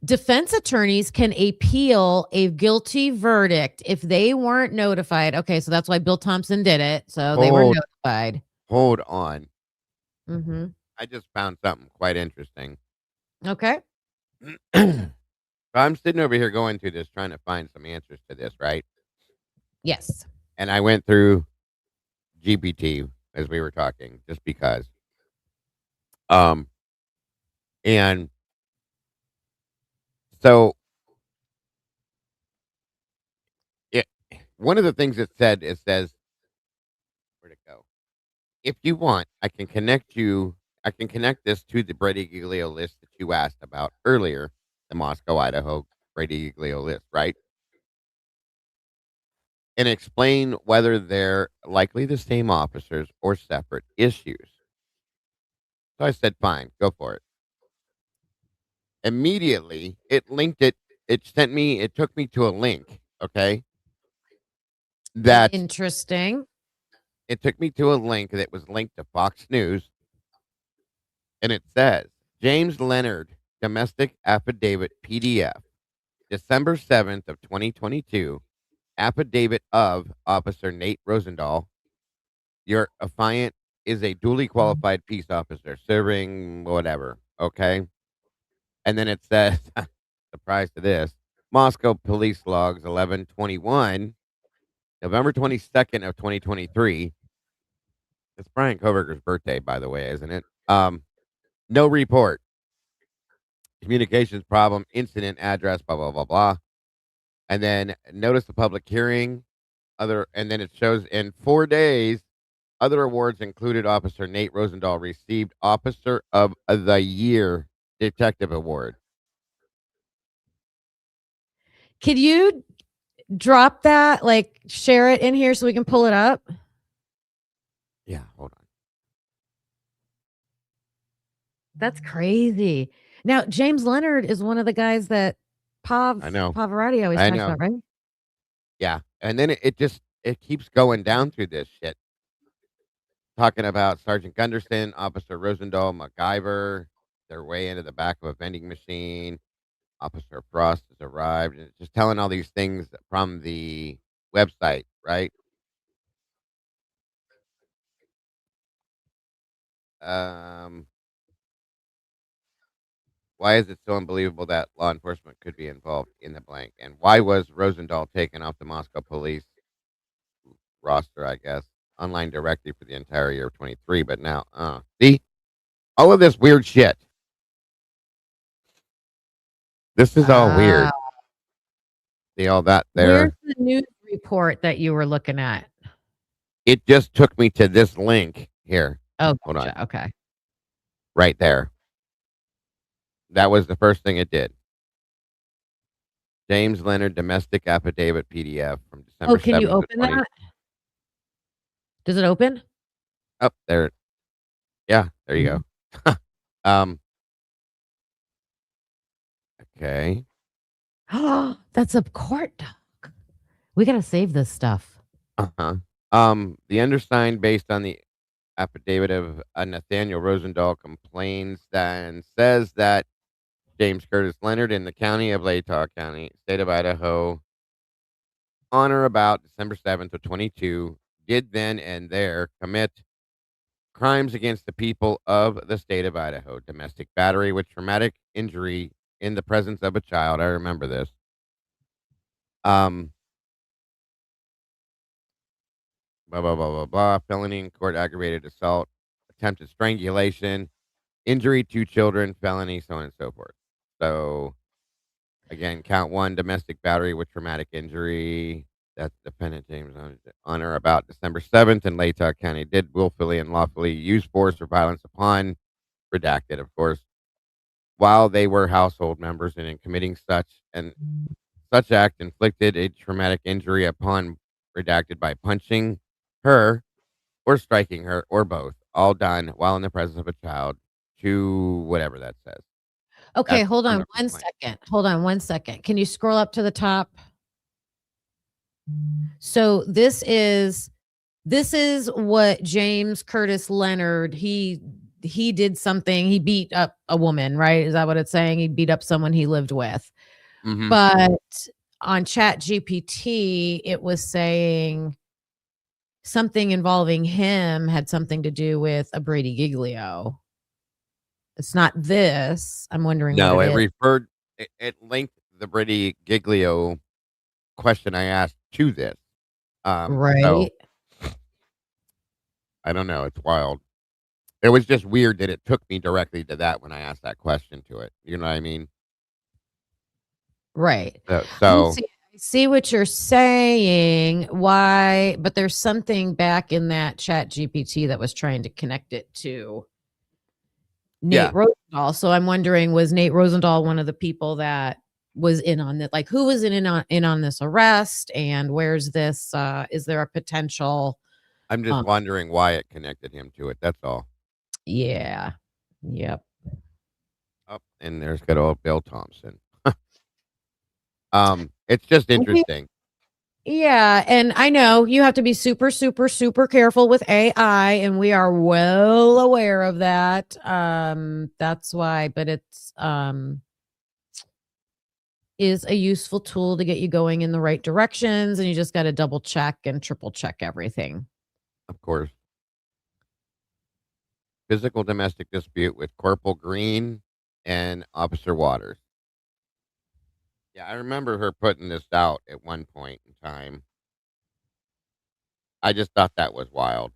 Defense attorneys can appeal a guilty verdict if they weren't notified. Okay, so that's why Bill Thompson did it. So they were notified. Hold on. Mm-hmm. I just found something quite interesting. Okay. I'm sitting over here going through this, trying to find some answers to this, right? Yes. And I went through GPT as we were talking, just because. And so one of the things it said, it says, where'd it go? If you want, I can connect this to the Brady Giglio list that you asked about earlier, the Moscow, Idaho Brady Giglio list, right? And explain whether they're likely the same officers or separate issues. So I said, fine, go for it. Immediately, it took me to a link, okay? Interesting. It took me to a link that was linked to Fox News, and it says, James Leonard, domestic affidavit PDF, December 7th of 2022, affidavit of Officer Nate Rosendahl. Your affiant is a duly qualified peace officer serving whatever, okay? And then it says, surprise to this, Moscow Police Logs 1121, November 22nd of 2023. It's Brian Kohberger's birthday, by the way, isn't it? No report. Communications problem, incident address, blah, blah, blah, blah. And then notice the public hearing. And then it shows in 4 days, other awards included Officer Nate Rosendahl received Officer of the Year Detective Award. Could you drop that, like share it in here so we can pull it up? Yeah, hold on. That's crazy. Now, James Leonard is one of the guys that I know. Pavarotti always I talks know. about, right? Yeah. And then it keeps going down through this shit. Talking about Sergeant Gunderson, Officer Rosendahl, MacGyver, their way into the back of a vending machine. Officer Frost has arrived, and it's just telling all these things from the website, right? Why is it so unbelievable that law enforcement could be involved in the blank? And why was Rosendahl taken off the Moscow police roster, I guess, online directly for the entire year of 23? But now, see, all of this weird shit. This is all weird. Ah, See all that where's there? the news report that you were looking at? It just took me to this link here. Oh, Hold on. gotcha. Okay. Right there. That was the first thing it did. James Leonard domestic affidavit PDF from December Oh, can you 7th to open 20. that? Does it open? Oh, there. Yeah, there you go. um. Okay. Oh, that's a court doc. We gotta save this stuff. Uh-huh. The undersigned, based on the affidavit of Nathaniel Rosendahl, complains that and says that James Curtis Leonard in the county of Latah County, state of Idaho, on or about December 7th of 22, did then and there commit crimes against the people of the state of Idaho, domestic battery with traumatic injury in the presence of a child. I remember this. Blah, blah, blah, blah, blah. Felony in court, aggravated assault, attempted strangulation, injury to children, felony, so on and so forth. So, again, count one, domestic battery with traumatic injury. That's defendant James on or about December 7th in Latah County did willfully and lawfully use force or violence upon, redacted, of course, while they were household members and in committing such act inflicted a traumatic injury upon, redacted, by punching her or striking her or both, all done while in the presence of a child, to whatever that says. Okay, That's hold from on the one complaint. second. Hold on one second. Can you scroll up to the top? So this is what James Curtis Leonard, he did something. He beat up a woman, right? Is that what it's saying? He beat up someone he lived with. Mhm. But on Chat GPT, it was saying something involving him had something to do with a Brady Giglio. It's not this. I'm wondering No, what it it is. referred, it linked the Brady Giglio question I asked to this. So Right. I don't know. It's wild. It was just weird that it took me directly to that when I asked that question to it. You know what I mean? Right. So I see what you're saying. Why? But there's something back in that Chat GPT that was trying to connect it to Nate Yeah. Rosendahl. So I'm wondering, was Nate Rosendahl one of the people that was in on it? Like, who was in on this arrest? And where's this? Is there a potential? I'm just wondering why it connected him to it. That's all. Yeah. Yep. Oh, and there's good old Bill Thompson. It's just interesting. Yeah, and I know you have to be super, super, super careful with AI, and we are well aware of that. That's why, but it's is a useful tool to get you going in the right directions, and you just got to double check and triple check everything. Of course. Physical domestic dispute with Corporal Green and Officer Waters. Yeah, I remember her putting this out at one point in time. I just thought that was wild.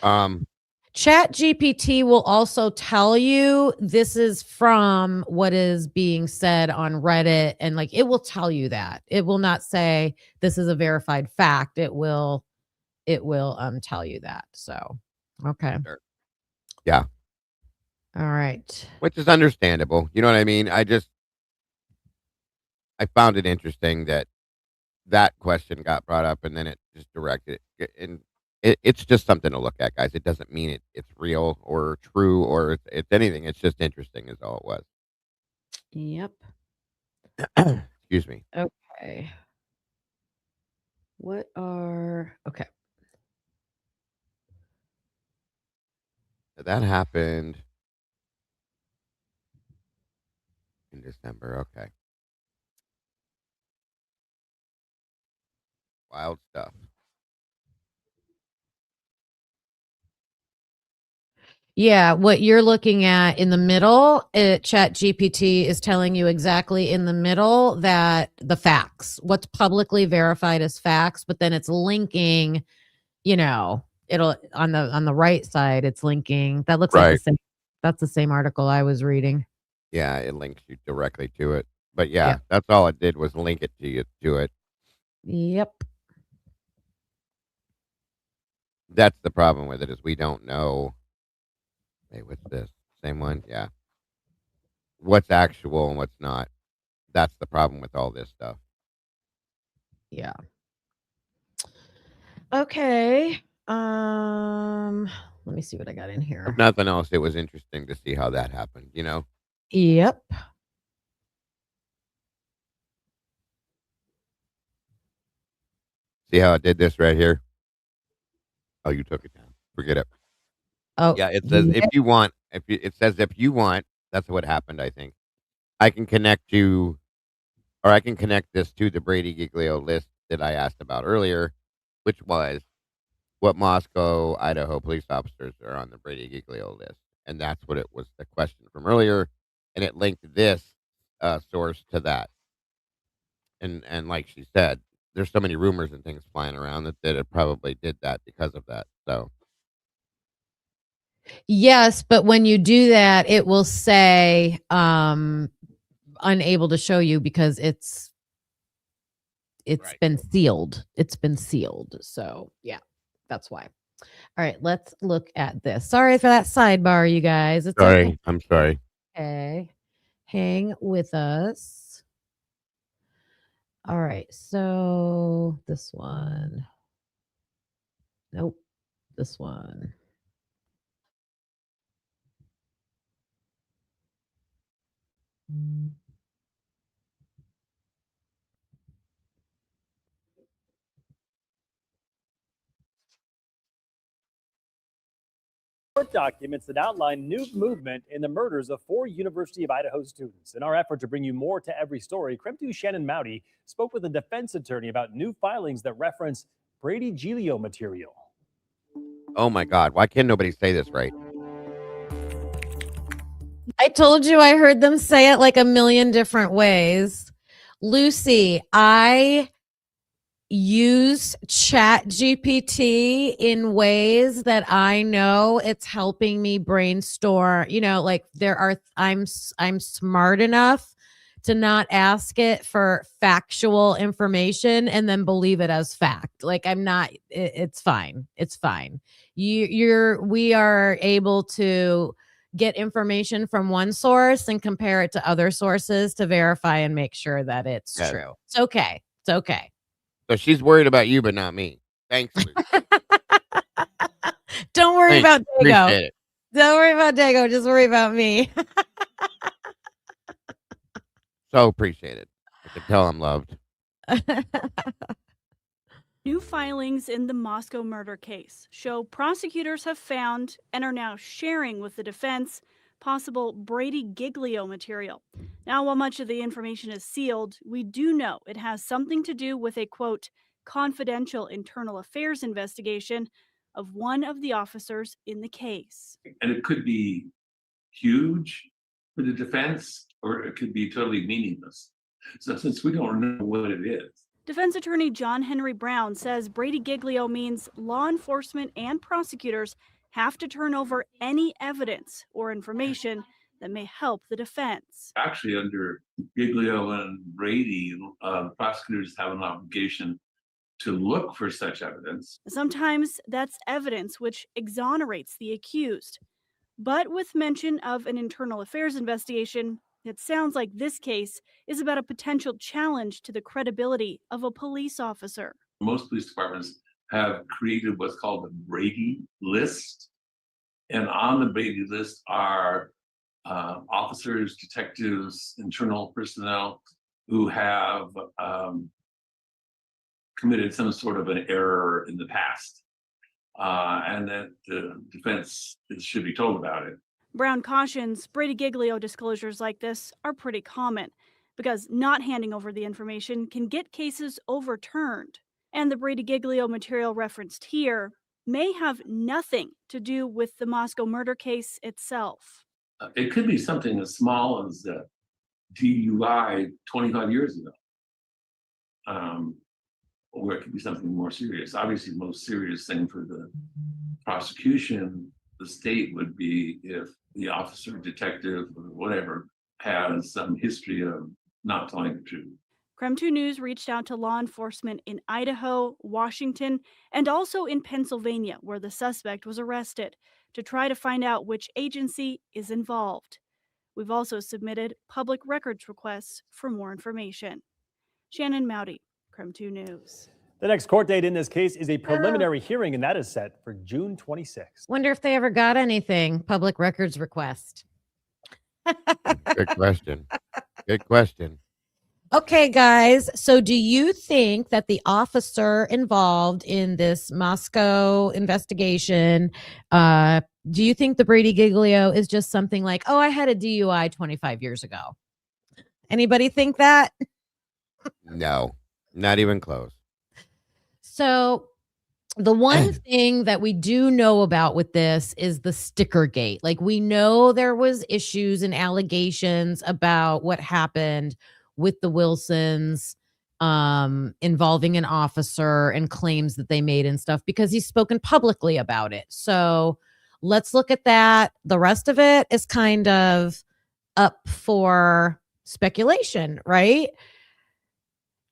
Chat GPT will also tell you this is from what is being said on Reddit, and like it will tell you that. It will not say this is a verified fact. It will tell you that. So okay. Sure. Yeah. All right. Which is understandable. You know what I mean? I found it interesting that question got brought up and then it just directed it. And it's just something to look at, guys. It doesn't mean it's real or true or it's anything. It's just interesting is all it was. Yep. Excuse me. Okay. Okay. That happened in December. Okay. Wild stuff. Yeah, what you're looking at in the middle, Chat GPT is telling you exactly in the middle that the facts, what's publicly verified as facts, but then it's linking, it'll on the right side, it's linking. That looks like the Right. same. That's the same article I was reading. Yeah, it links you directly to it. But yeah, Yeah. that's all it did was link it to it. Yep. That's the problem with it is we don't know. Hey, what's this? Same one? Yeah. What's actual and what's not. That's the problem with all this stuff. Yeah. Okay. Let me see what I got in If here. nothing else, it was interesting to see how that happened, you know? Yep. See how it did this right here? Oh, you took it down. Forget it. Oh, Yeah, it says yeah. if you want, it says if you want, that's what happened, I think. I can connect you, or I can connect this to the Brady Giglio list that I asked about earlier, which was what Moscow, Idaho police officers are on the Brady Giglio list. And that's what it was, the question from earlier. And it linked this source to that. And like she said, there's so many rumors and things flying around that it probably did that because of that. So Yes, but when you do that, it will say unable to show you because it's right. been sealed. It's been sealed. So yeah, that's why. All right, let's look at this. Sorry for that sidebar, you guys. It's okay. Sorry, I'm sorry. Okay. Hang with us. All right, so this one. Nope, this one. Court documents that outline new movement in the murders of 4 University of Idaho students. In our effort to bring you more to every story, Crim 2 Shannon Mowdy spoke with a defense attorney about new filings that reference Brady Giglio material. Oh my God, why can't nobody say this right? I told you I heard them say it like a million different ways. Lucy, I use Chat GPT in ways that I know it's helping me brainstorm, like I'm smart enough to not ask it for factual information and then believe it as fact. Like I'm not it's fine. It's fine. We are able to get information from one source and compare it to other sources to verify and make sure that it's Yes. true. It's okay. It's okay. So she's worried about you, but not me. Thanks, Lucy. Don't worry Thanks. about Dago. Appreciate it. Don't worry about Dago. Just worry about me. So appreciate it. I can tell I'm loved. New filings in the Moscow murder case show prosecutors have found and are now sharing with the defense possible Brady Giglio material. Now, while much of the information is sealed, we do know it has something to do with a, quote, confidential internal affairs investigation of one of the officers in the case. And it could be huge for the defense, or it could be totally meaningless. So since we don't know what it is. Defense attorney John Henry Brown says Brady Giglio means law enforcement and prosecutors have to turn over any evidence or information that may help the defense. Actually, under Giglio and Brady, prosecutors have an obligation to look for such evidence. Sometimes that's evidence which exonerates the accused. But with mention of an internal affairs investigation, it sounds like this case is about a potential challenge to the credibility of a police officer. Most police departments have created what's called the Brady list. And on the Brady list are officers, detectives, internal personnel who have committed some sort of an error in the past. And that the defense should be told about it. Brown cautions Brady Giglio disclosures like this are pretty common because not handing over the information can get cases overturned. And the Brady Giglio material referenced here may have nothing to do with the Moscow murder case itself. It could be something as small as the DUI 25 years ago. Or it could be something more serious. Obviously, the most serious thing for the prosecution, the state, would be if the officer, detective, or whatever has some history of not telling the truth. Creme 2 News reached out to law enforcement in Idaho, Washington, and also in Pennsylvania, where the suspect was arrested, to try to find out which agency is involved. We've also submitted public records requests for more information. Shannon Mowdy, Creme 2 News. The next court date in this case is a preliminary hearing, and that is set for June 26th. Wonder if they ever got anything. Public records request. Good question. Good question. Okay, guys. So do you think that the officer involved in this Moscow investigation, do you think the Brady Giglio is just something like, oh, I had a DUI 25 years ago? Anybody think that? No, not even close. So the one thing that we do know about with this is the sticker gate. Like, we know there was issues and allegations about what happened with the Wilsons involving an officer and claims that they made and stuff, because he's spoken publicly about it. So let's look at that. The rest of it is kind of up for speculation, right?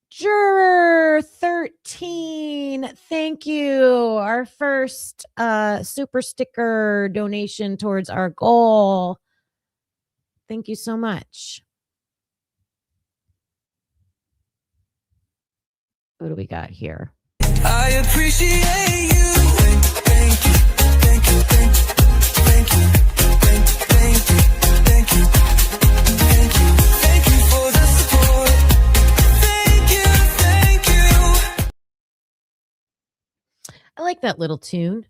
Juror 13, thank you. Our first super sticker donation towards our goal. Thank you so much. What do we got here? I appreciate you. Thank you. Thank you. Thank you. Thank you. Thank you. Thank you. Thank you. Thank you for the support. Thank you. Thank you. I like that little tune.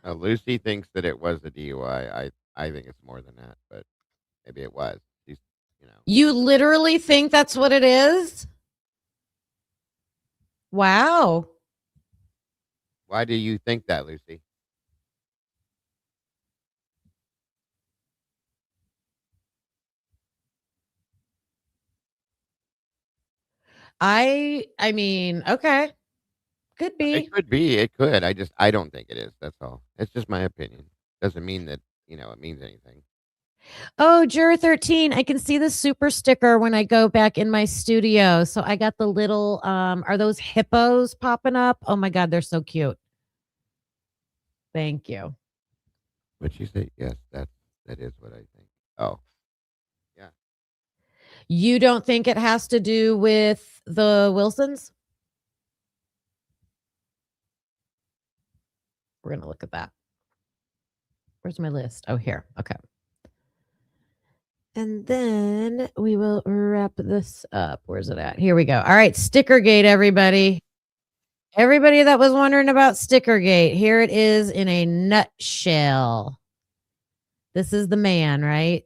Lucy thinks that it was a DUI. I think it's more than that, but maybe it was. She's, You literally think that's what it is? Wow. Why do you think that, Lucy? I mean, okay. Could be. It could be. It could. I don't think it is. That's all. It's just my opinion. Doesn't mean that, it means anything. Oh, Juror 13, I can see the super sticker when I go back in my studio. So I got the little, are those hippos popping up? Oh my God, they're so cute. Thank you. But you say, yes, that is what I think. Oh, yeah. You don't think it has to do with the Wilsons? We're going to look at that. Where's my list? Oh, here. Okay. And then we will wrap this up. Where's it at? Here we go. All right. Stickergate, everybody. Everybody that was wondering about Stickergate, here it is in a nutshell. This is the man, right?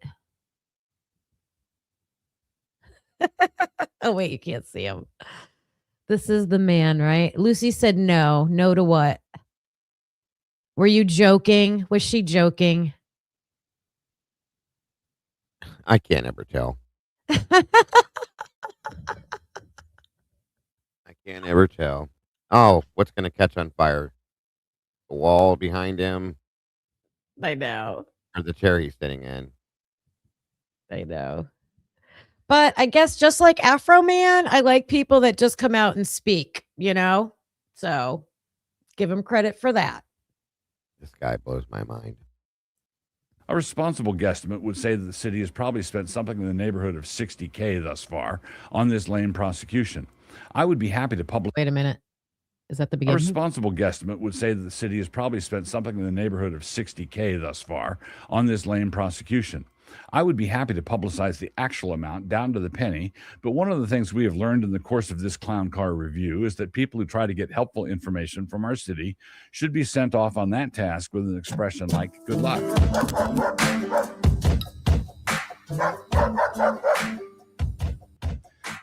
Oh, wait, you can't see him. This is the man, right? Lucy said no. No to what? Were you joking? Was she joking? I can't ever tell. I can't ever tell. Oh, what's going to catch on fire? The wall behind him? I know. Or the chair he's sitting in? I know. But I guess just like Afroman, I like people that just come out and speak, So give him credit for that. This guy blows my mind. A responsible guesstimate would say that the city has probably spent something in the neighborhood of $60,000 thus far on this lame prosecution. I would be happy to publish. Wait a minute. Is that the A beginning? responsible guesstimate would say that the city has probably spent something in the neighborhood of $60,000 thus far on this lame prosecution. I would be happy to publicize the actual amount down to the penny, but one of the things we have learned in the course of this clown car review is that people who try to get helpful information from our city should be sent off on that task with an expression like, good luck.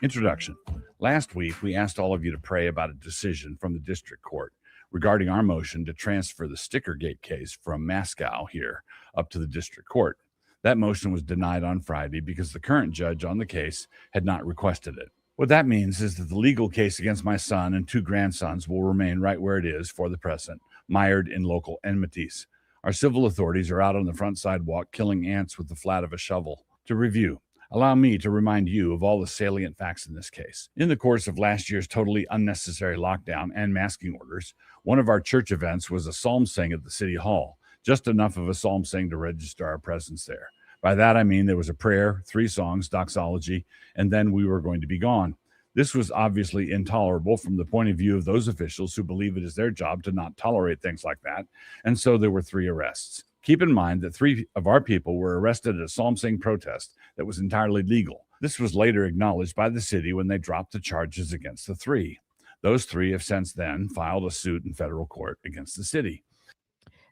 Introduction. Last week, we asked all of you to pray about a decision from the district court regarding our motion to transfer the Stickergate case from Moscow here up to the district court. That motion was denied on Friday because the current judge on the case had not requested it. What that means is that the legal case against my son and two grandsons will remain right where it is for the present, mired in local enmities. Our civil authorities are out on the front sidewalk killing ants with the flat of a shovel. To review, allow me to remind you of all the salient facts in this case. In the course of last year's totally unnecessary lockdown and masking orders, one of our church events was a psalm sing at the City Hall, just enough of a psalm sing to register our presence there. By that I mean there was a prayer, 3 songs, doxology, and then we were going to be gone. This was obviously intolerable from the point of view of those officials who believe it is their job to not tolerate things like that, and so there were 3 arrests. Keep in mind that 3 of our people were arrested at a psalm sing protest that was entirely legal. This was later acknowledged by the city when they dropped the charges against the 3. Those 3 have since then filed a suit in federal court against the city.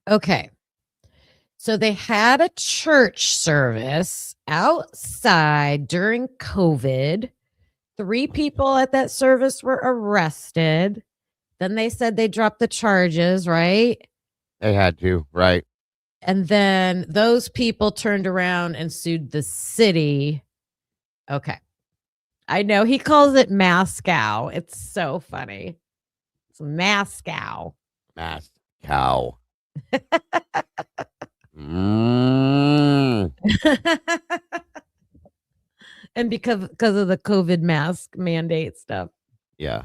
Okay. So they had a church service outside during COVID. 3 people at that service were arrested. Then they said they dropped the charges, right? They had to, right? And then those people turned around and sued the city. Okay. I know he calls it Moscow. It's so funny. It's Moscow. Moscow. Mm. And because of the COVID mask mandate stuff. Yeah.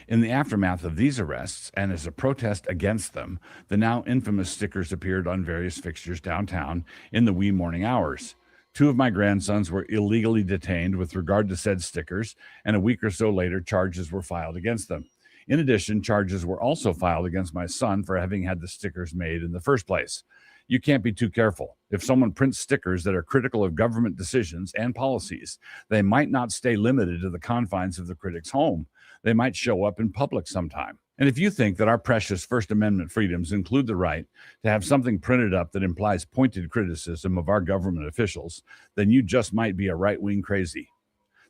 In the aftermath of these arrests, and as a protest against them, the now infamous stickers appeared on various fixtures downtown in the wee morning hours. 2 of my grandsons were illegally detained with regard to said stickers, and a week or so later, charges were filed against them. In addition, charges were also filed against my son for having had the stickers made in the first place. You can't be too careful. If someone prints stickers that are critical of government decisions and policies, they might not stay limited to the confines of the critic's home. They might show up in public sometime. And if you think that our precious First Amendment freedoms include the right to have something printed up that implies pointed criticism of our government officials, then you just might be a right-wing crazy.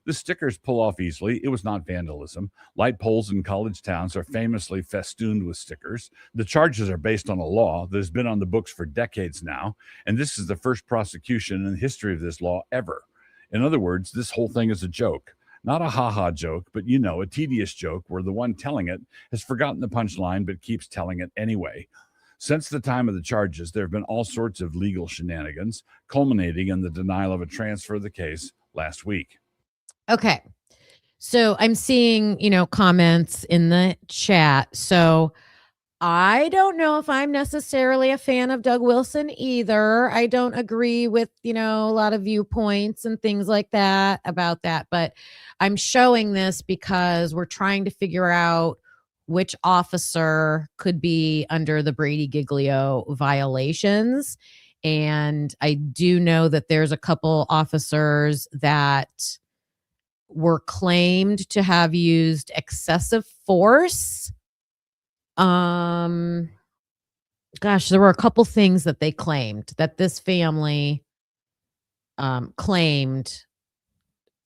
The stickers pull off easily. It was not vandalism. Light poles in college towns are famously festooned with stickers. The charges are based on a law that has been on the books for decades now, and this is the first prosecution in the history of this law ever. In other words, this whole thing is a joke. Not a ha-ha joke, but a tedious joke where the one telling it has forgotten the punchline but keeps telling it anyway. Since the time of the charges, there have been all sorts of legal shenanigans, culminating in the denial of a transfer of the case last week. Okay. So I'm seeing, comments in the chat. So I don't know if I'm necessarily a fan of Doug Wilson either. I don't agree with, a lot of viewpoints and things like that about that. But I'm showing this because we're trying to figure out which officer could be under the Brady Giglio violations. And I do know that there's a couple officers that were claimed to have used excessive force. Gosh, there were a couple things that they claimed that this family claimed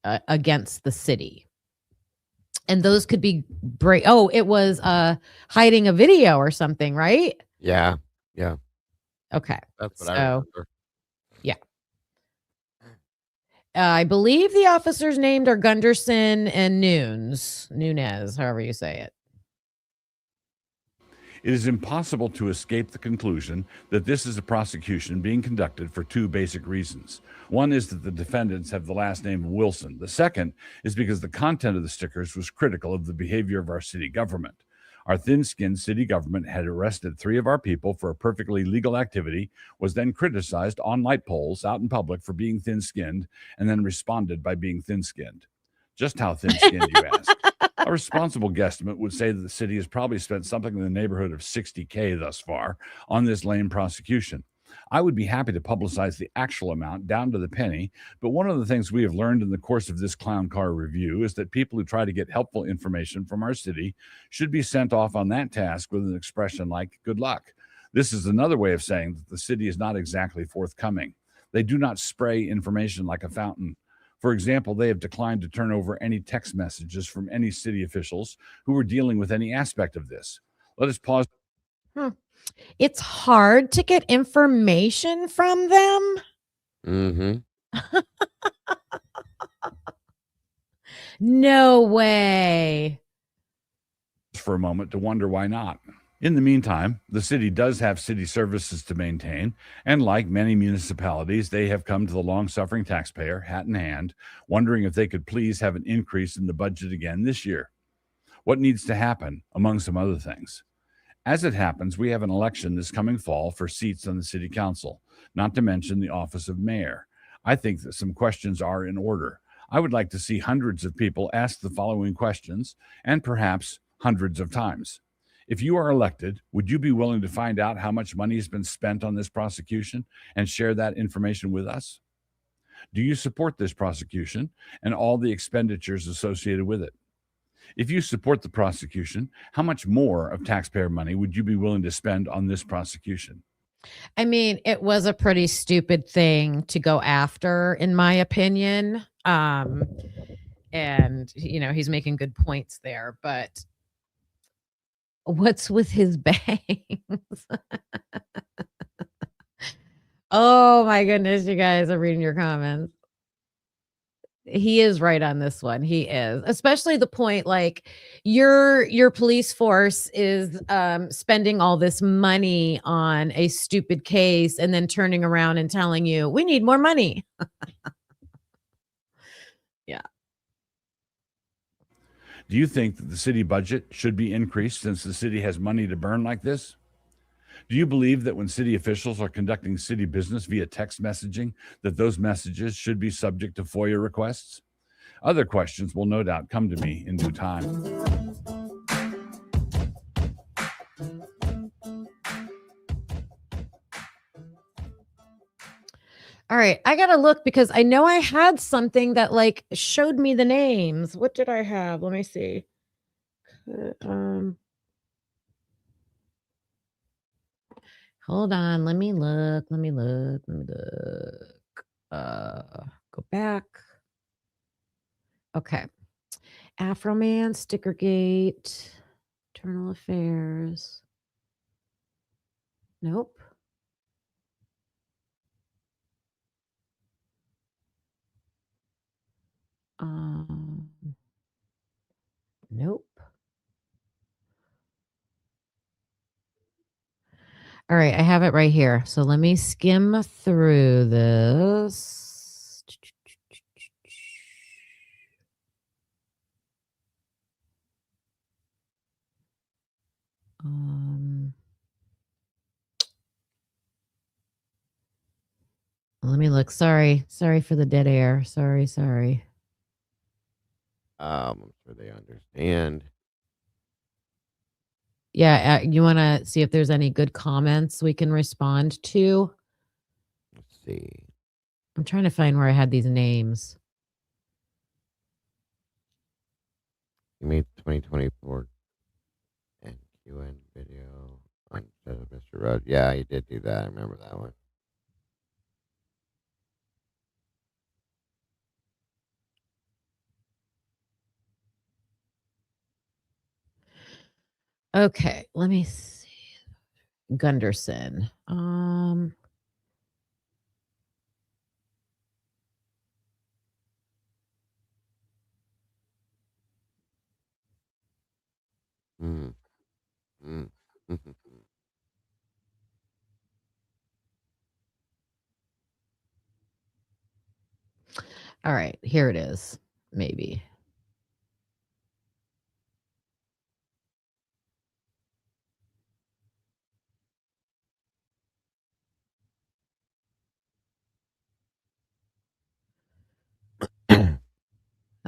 against the city. And those could be it was hiding a video or something, right? Yeah. Okay. That's what I remember. Yeah. I believe the officers named are Gunderson and Nunez, however you say it. It is impossible to escape the conclusion that this is a prosecution being conducted for 2 basic reasons. One is that the defendants have the last name of Wilson. The second is because the content of the stickers was critical of the behavior of our city government. Our thin-skinned city government had arrested 3 of our people for a perfectly legal activity, was then criticized on light poles out in public for being thin-skinned, and then responded by being thin-skinned. Just how thin-skinned, you ask? A responsible guesstimate would say that the city has probably spent something in the neighborhood of $60,000 thus far on this lame prosecution. I would be happy to publicize the actual amount down to the penny, but one of the things we have learned in the course of this clown car review is that people who try to get helpful information from our city should be sent off on that task with an expression like, good luck. This is another way of saying that the city is not exactly forthcoming. They do not spray information like a fountain. For example, they have declined to turn over any text messages from any city officials who were dealing with any aspect of this. Let us pause. It's hard to get information from them. Mm-hmm. No way. For a moment to wonder why not. In the meantime, the city does have city services to maintain, and like many municipalities, they have come to the long-suffering taxpayer, hat in hand, wondering if they could please have an increase in the budget again this year. What needs to happen, among some other things? As it happens, we have an election this coming fall for seats on the city council, not to mention the office of mayor. I think that some questions are in order. I would like to see hundreds of people ask the following questions, and perhaps hundreds of times. If you are elected, would you be willing to find out how much money has been spent on this prosecution and share that information with us? Do you support this prosecution and all the expenditures associated with it? If you support the prosecution, how much more of taxpayer money would you be willing to spend on this prosecution? I mean, it was a pretty stupid thing to go after, in my opinion. And he's making good points there, but what's with his bangs? Oh my goodness, you guys are reading your comments. He is right on this one. He is, especially the point like your police force is spending all this money on a stupid case and then turning around and telling you we need more money. Yeah. Do you think that the city budget should be increased since the city has money to burn like this? Do you believe that when city officials are conducting city business via text messaging, that those messages should be subject to FOIA requests? Other questions will no doubt come to me in due time. All right, I gotta look because I know I had something that like showed me the names. What did I have? Let me see. Hold on. Let me look. Go back. Okay. Afroman, Stickergate, Internal Affairs. Nope. Nope. All right, I have it right here. So let me skim through this. Let me look. Sorry for the dead air. Sorry. I'm sure they understand. Yeah, you want to see if there's any good comments we can respond to? Let's see. I'm trying to find where I had these names. You made 2024 NQN video on Mr. Road. Yeah, you did do that. I remember that one. Okay, let me see. Gunderson. Mm. All right, here it is. Maybe.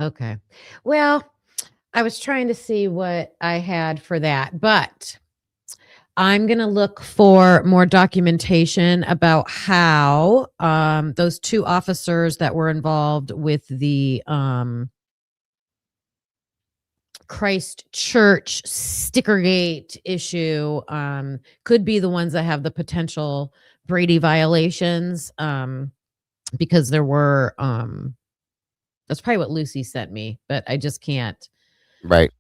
Okay. Well, I was trying to see what I had for that, but I'm going to look for more documentation about how those two officers that were involved with the Christ Church Stickergate issue could be the ones that have the potential Brady violations because there were that's probably what Lucy sent me, but I just can't Right.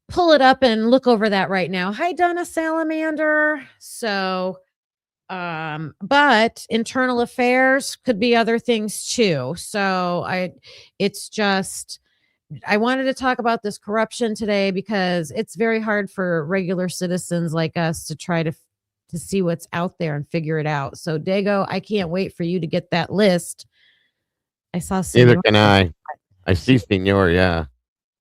pull it up and look over that right now. Hi, Donna Salamander. So, but internal affairs could be other things too. So it's just I wanted to talk about this corruption today because it's very hard for regular citizens like us to try to see what's out there and figure it out. So Dago, I can't wait for you to get that list. I saw Neither Senor. can I. I see Senor, yeah.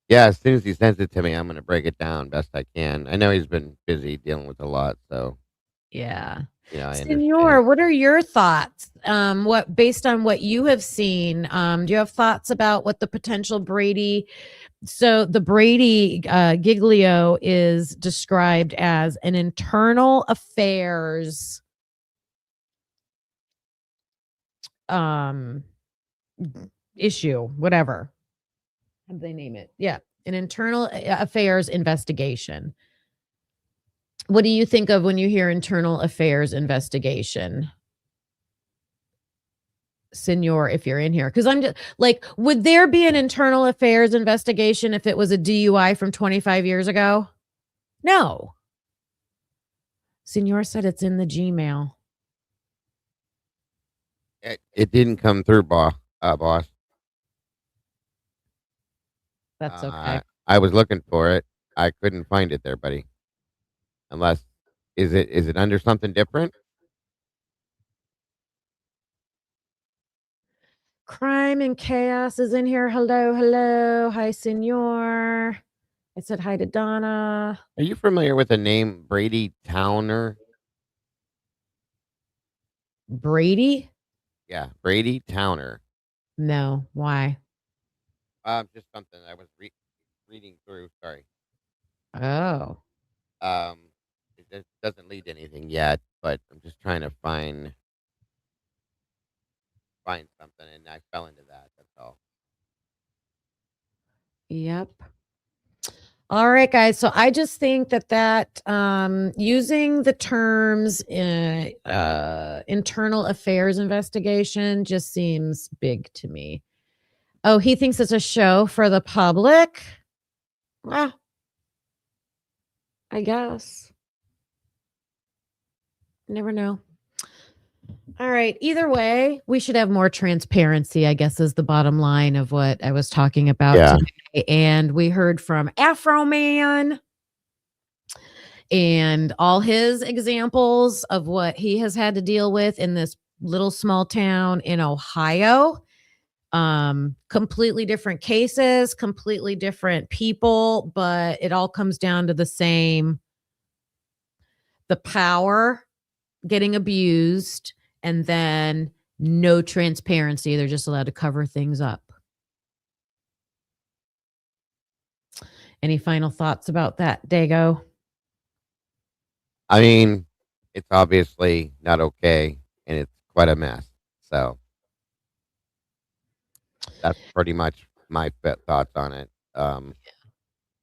Yeah, as soon as he sends it to me, I'm going to break it down best I can. I know he's been busy dealing with a lot, so, Yeah. you know, I Senor, understand. what are your thoughts? What based on what you have seen, do you have thoughts about what the potential Brady? So the Brady Giglio is described as an internal affairs issue, whatever. How do they name it? Yeah, an internal affairs investigation. What do you think of when you hear internal affairs investigation? Senor, if you're in here, because I'm just like, would there be an internal affairs investigation if it was a DUI from 25 years ago? No. Senor said it's in the Gmail. It didn't come through, boss. That's okay. I was looking for it. I couldn't find it there, buddy. Unless, is it under something different? Crime and Chaos is in here. Hello, hello. Hi, Senor. I said hi to Donna. Are you familiar with the name Brady Towner? Brady? Yeah, Brady Towner. No. Why? Just something I was reading through. Sorry. Oh. It doesn't lead to anything yet, but I'm just trying to find something, and I fell into that. That's all. Yep. All right, guys. So I just think that using the terms internal affairs investigation just seems big to me. Oh, he thinks it's a show for the public. Well, I guess. Never know. All right. Either way, we should have more transparency, I guess, is the bottom line of what I was talking about today. And we heard from Afroman and all his examples of what he has had to deal with in this little small town in Ohio. Completely different cases, completely different people, but it all comes down to the same: the power getting abused, and then no transparency. They're just allowed to cover things up. Any final thoughts about that, Dago? I mean, it's obviously not okay, and it's quite a mess. So that's pretty much my thoughts on it.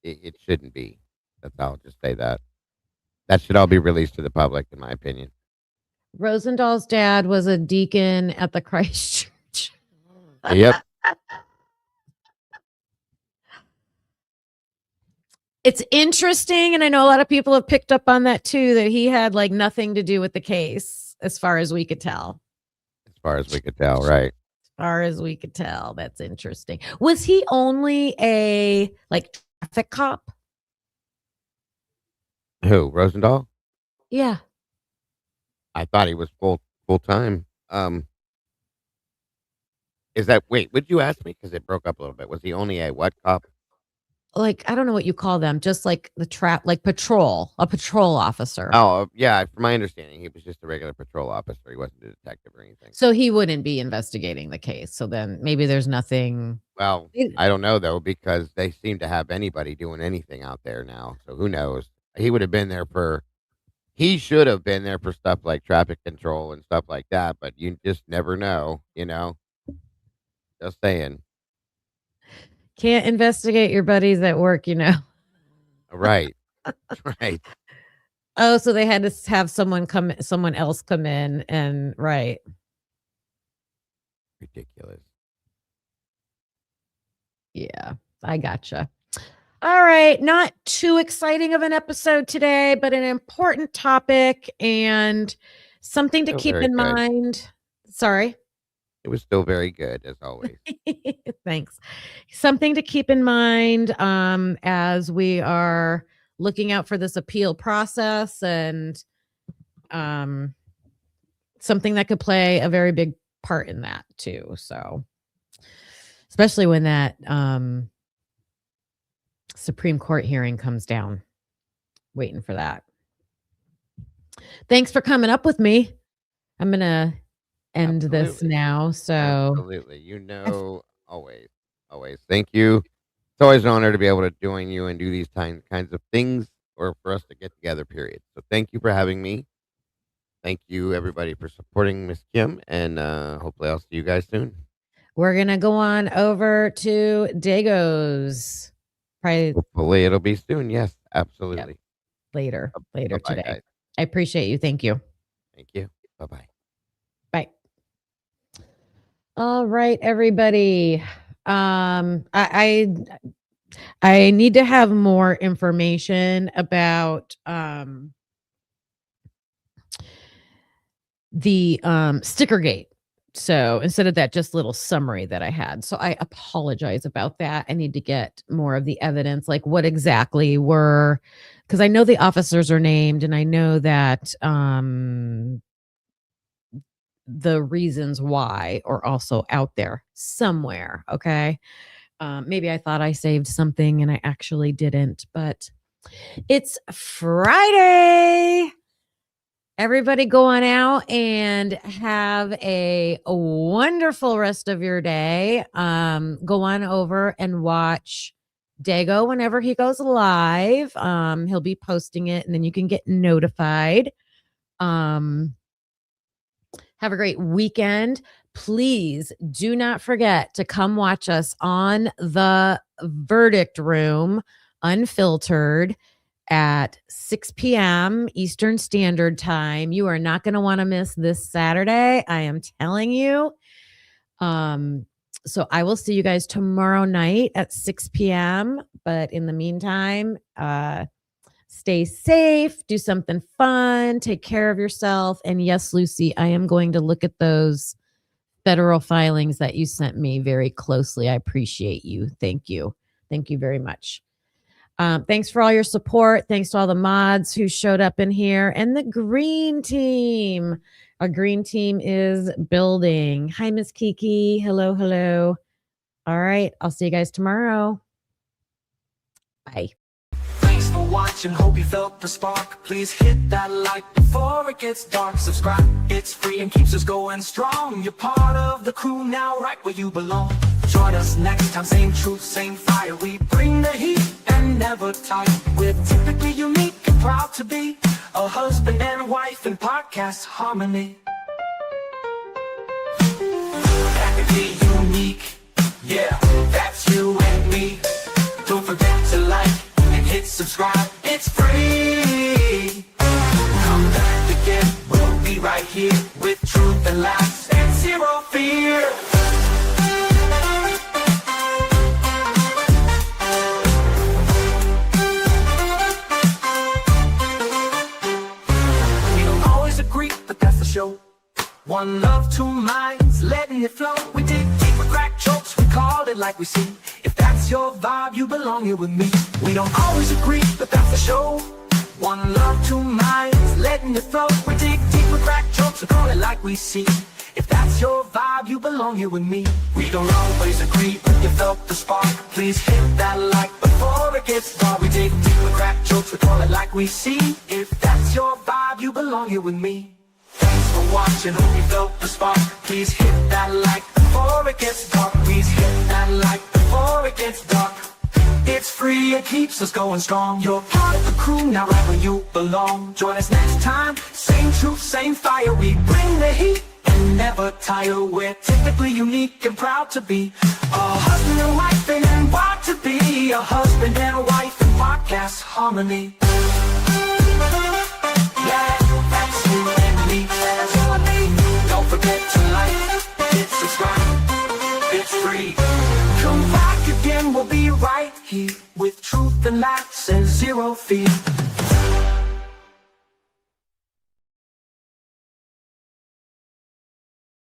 It shouldn't be. I'll just say that. That should all be released to the public, in my opinion. Rosendal's dad was a deacon at the Christ Church. Yep. It's interesting, and I know a lot of people have picked up on that too, that he had like nothing to do with the case, as far as we could tell. As far as we could tell, right? As far as we could tell. That's interesting. Was he only a like traffic cop? Who, Rosendahl? Yeah. I thought he was full time. Is that, wait, would you ask me? Because it broke up a little bit. Was he only a what cop? Like, I don't know what you call them, just like the like a patrol officer. Oh, yeah. From my understanding, he was just a regular patrol officer. He wasn't a detective or anything. So he wouldn't be investigating the case. So then maybe there's nothing. Well, I don't know, though, because they seem to have anybody doing anything out there now. So who knows? He would have been there he should have been there for stuff like traffic control and stuff like that. But you just never know, Just saying. Can't investigate your buddies at work, Right. Right. Oh, so they had to have someone else come in and right. Ridiculous. Yeah, I gotcha. All right. Not too exciting of an episode today, but an important topic and something to keep in mind. Sorry. It was still very good as always. Thanks. Something to keep in mind as we are looking out for this appeal process, and something that could play a very big part in that too. So, especially when that Supreme Court hearing comes down, waiting for that. Thanks for coming up with me. I'm going to end this Absolutely. now. So, Absolutely. Always. Thank you. It's always an honor to be able to join you and do these kinds of things, or for us to get together, period. So thank you for having me. Thank you, everybody, for supporting Miss Kim, and hopefully I'll see you guys soon. we're going to go on over to Dago's. Probably Hopefully it'll be soon. Yes, absolutely. later Bye-bye, today. guys. I appreciate you. Thank you. Thank you. Bye-bye. Bye. All right, everybody. I need to have more information about the sticker gate. So instead of that just little summary that I had. So I apologize about that. I need to get more of the evidence, like what exactly were, because I know the officers are named, and I know that the reasons why are also out there somewhere. Okay. Maybe I thought I saved something and I actually didn't, but it's Friday. Everybody go on out and have a wonderful rest of your day. Go on over and watch Dago whenever he goes live. He'll be posting it, and then you can get notified. Have a great weekend. Please do not forget to come watch us on the Verdict Room, Unfiltered, at 6 p.m. Eastern Standard Time. You are not going to want to miss this Saturday. I am telling you. So I will see you guys tomorrow night at 6 p.m. But in the meantime, stay safe, do something fun, take care of yourself. And yes, Lucy, I am going to look at those federal filings that you sent me very closely. I appreciate you. Thank you. Thank you very much. Thanks for all your support. Thanks to all the mods who showed up in here, and the green team. Our green team is building. Hi, Miss Kiki. Hello, hello. All right. I'll see you guys tomorrow. Bye. Thanks for watching, hope you felt the spark. Please hit that like before it gets dark. Subscribe, it's free and keeps us going strong. You're part of the crew now, right where you belong. Join us next time, same truth, same fire. We bring the heat and never tire. We're typically unique and proud to be a husband and wife in podcast harmony. Practically unique, yeah, that's you and me. Don't forget to like and hit subscribe, it's free. Come back again, we'll be right here with truth and laughs and zero fear. We don't always agree, but that's the show. One love, two minds, letting it flow. We dig deep with crack jokes, we call it like we see. If that's your vibe, you belong here with me. We don't always agree, but that's the show. One love, two minds, letting it flow. We dig deep with crack jokes, we call it like we see. If that's your vibe, you belong here with me. We don't always agree, but you felt the spark. Please hit that like before it gets dark. We dig deep with crack jokes, we call it like we see. If that's your vibe, you belong here with me. Thanks for watching, hope you felt the spark. Please hit that like before it gets dark. Please hit that like before it gets dark. It's free, it keeps us going strong. You're part of the crew, now right where you belong. Join us next time, same truth, same fire. We bring the heat and never tire. We're typically unique and proud to be a husband and wife, and proud to be a husband and wife in podcast harmony. Yeah, that's you and me, that's you and me. Don't forget to like, hit subscribe, it's free. Come back again, we'll be right here with truth and laughs and zero fear.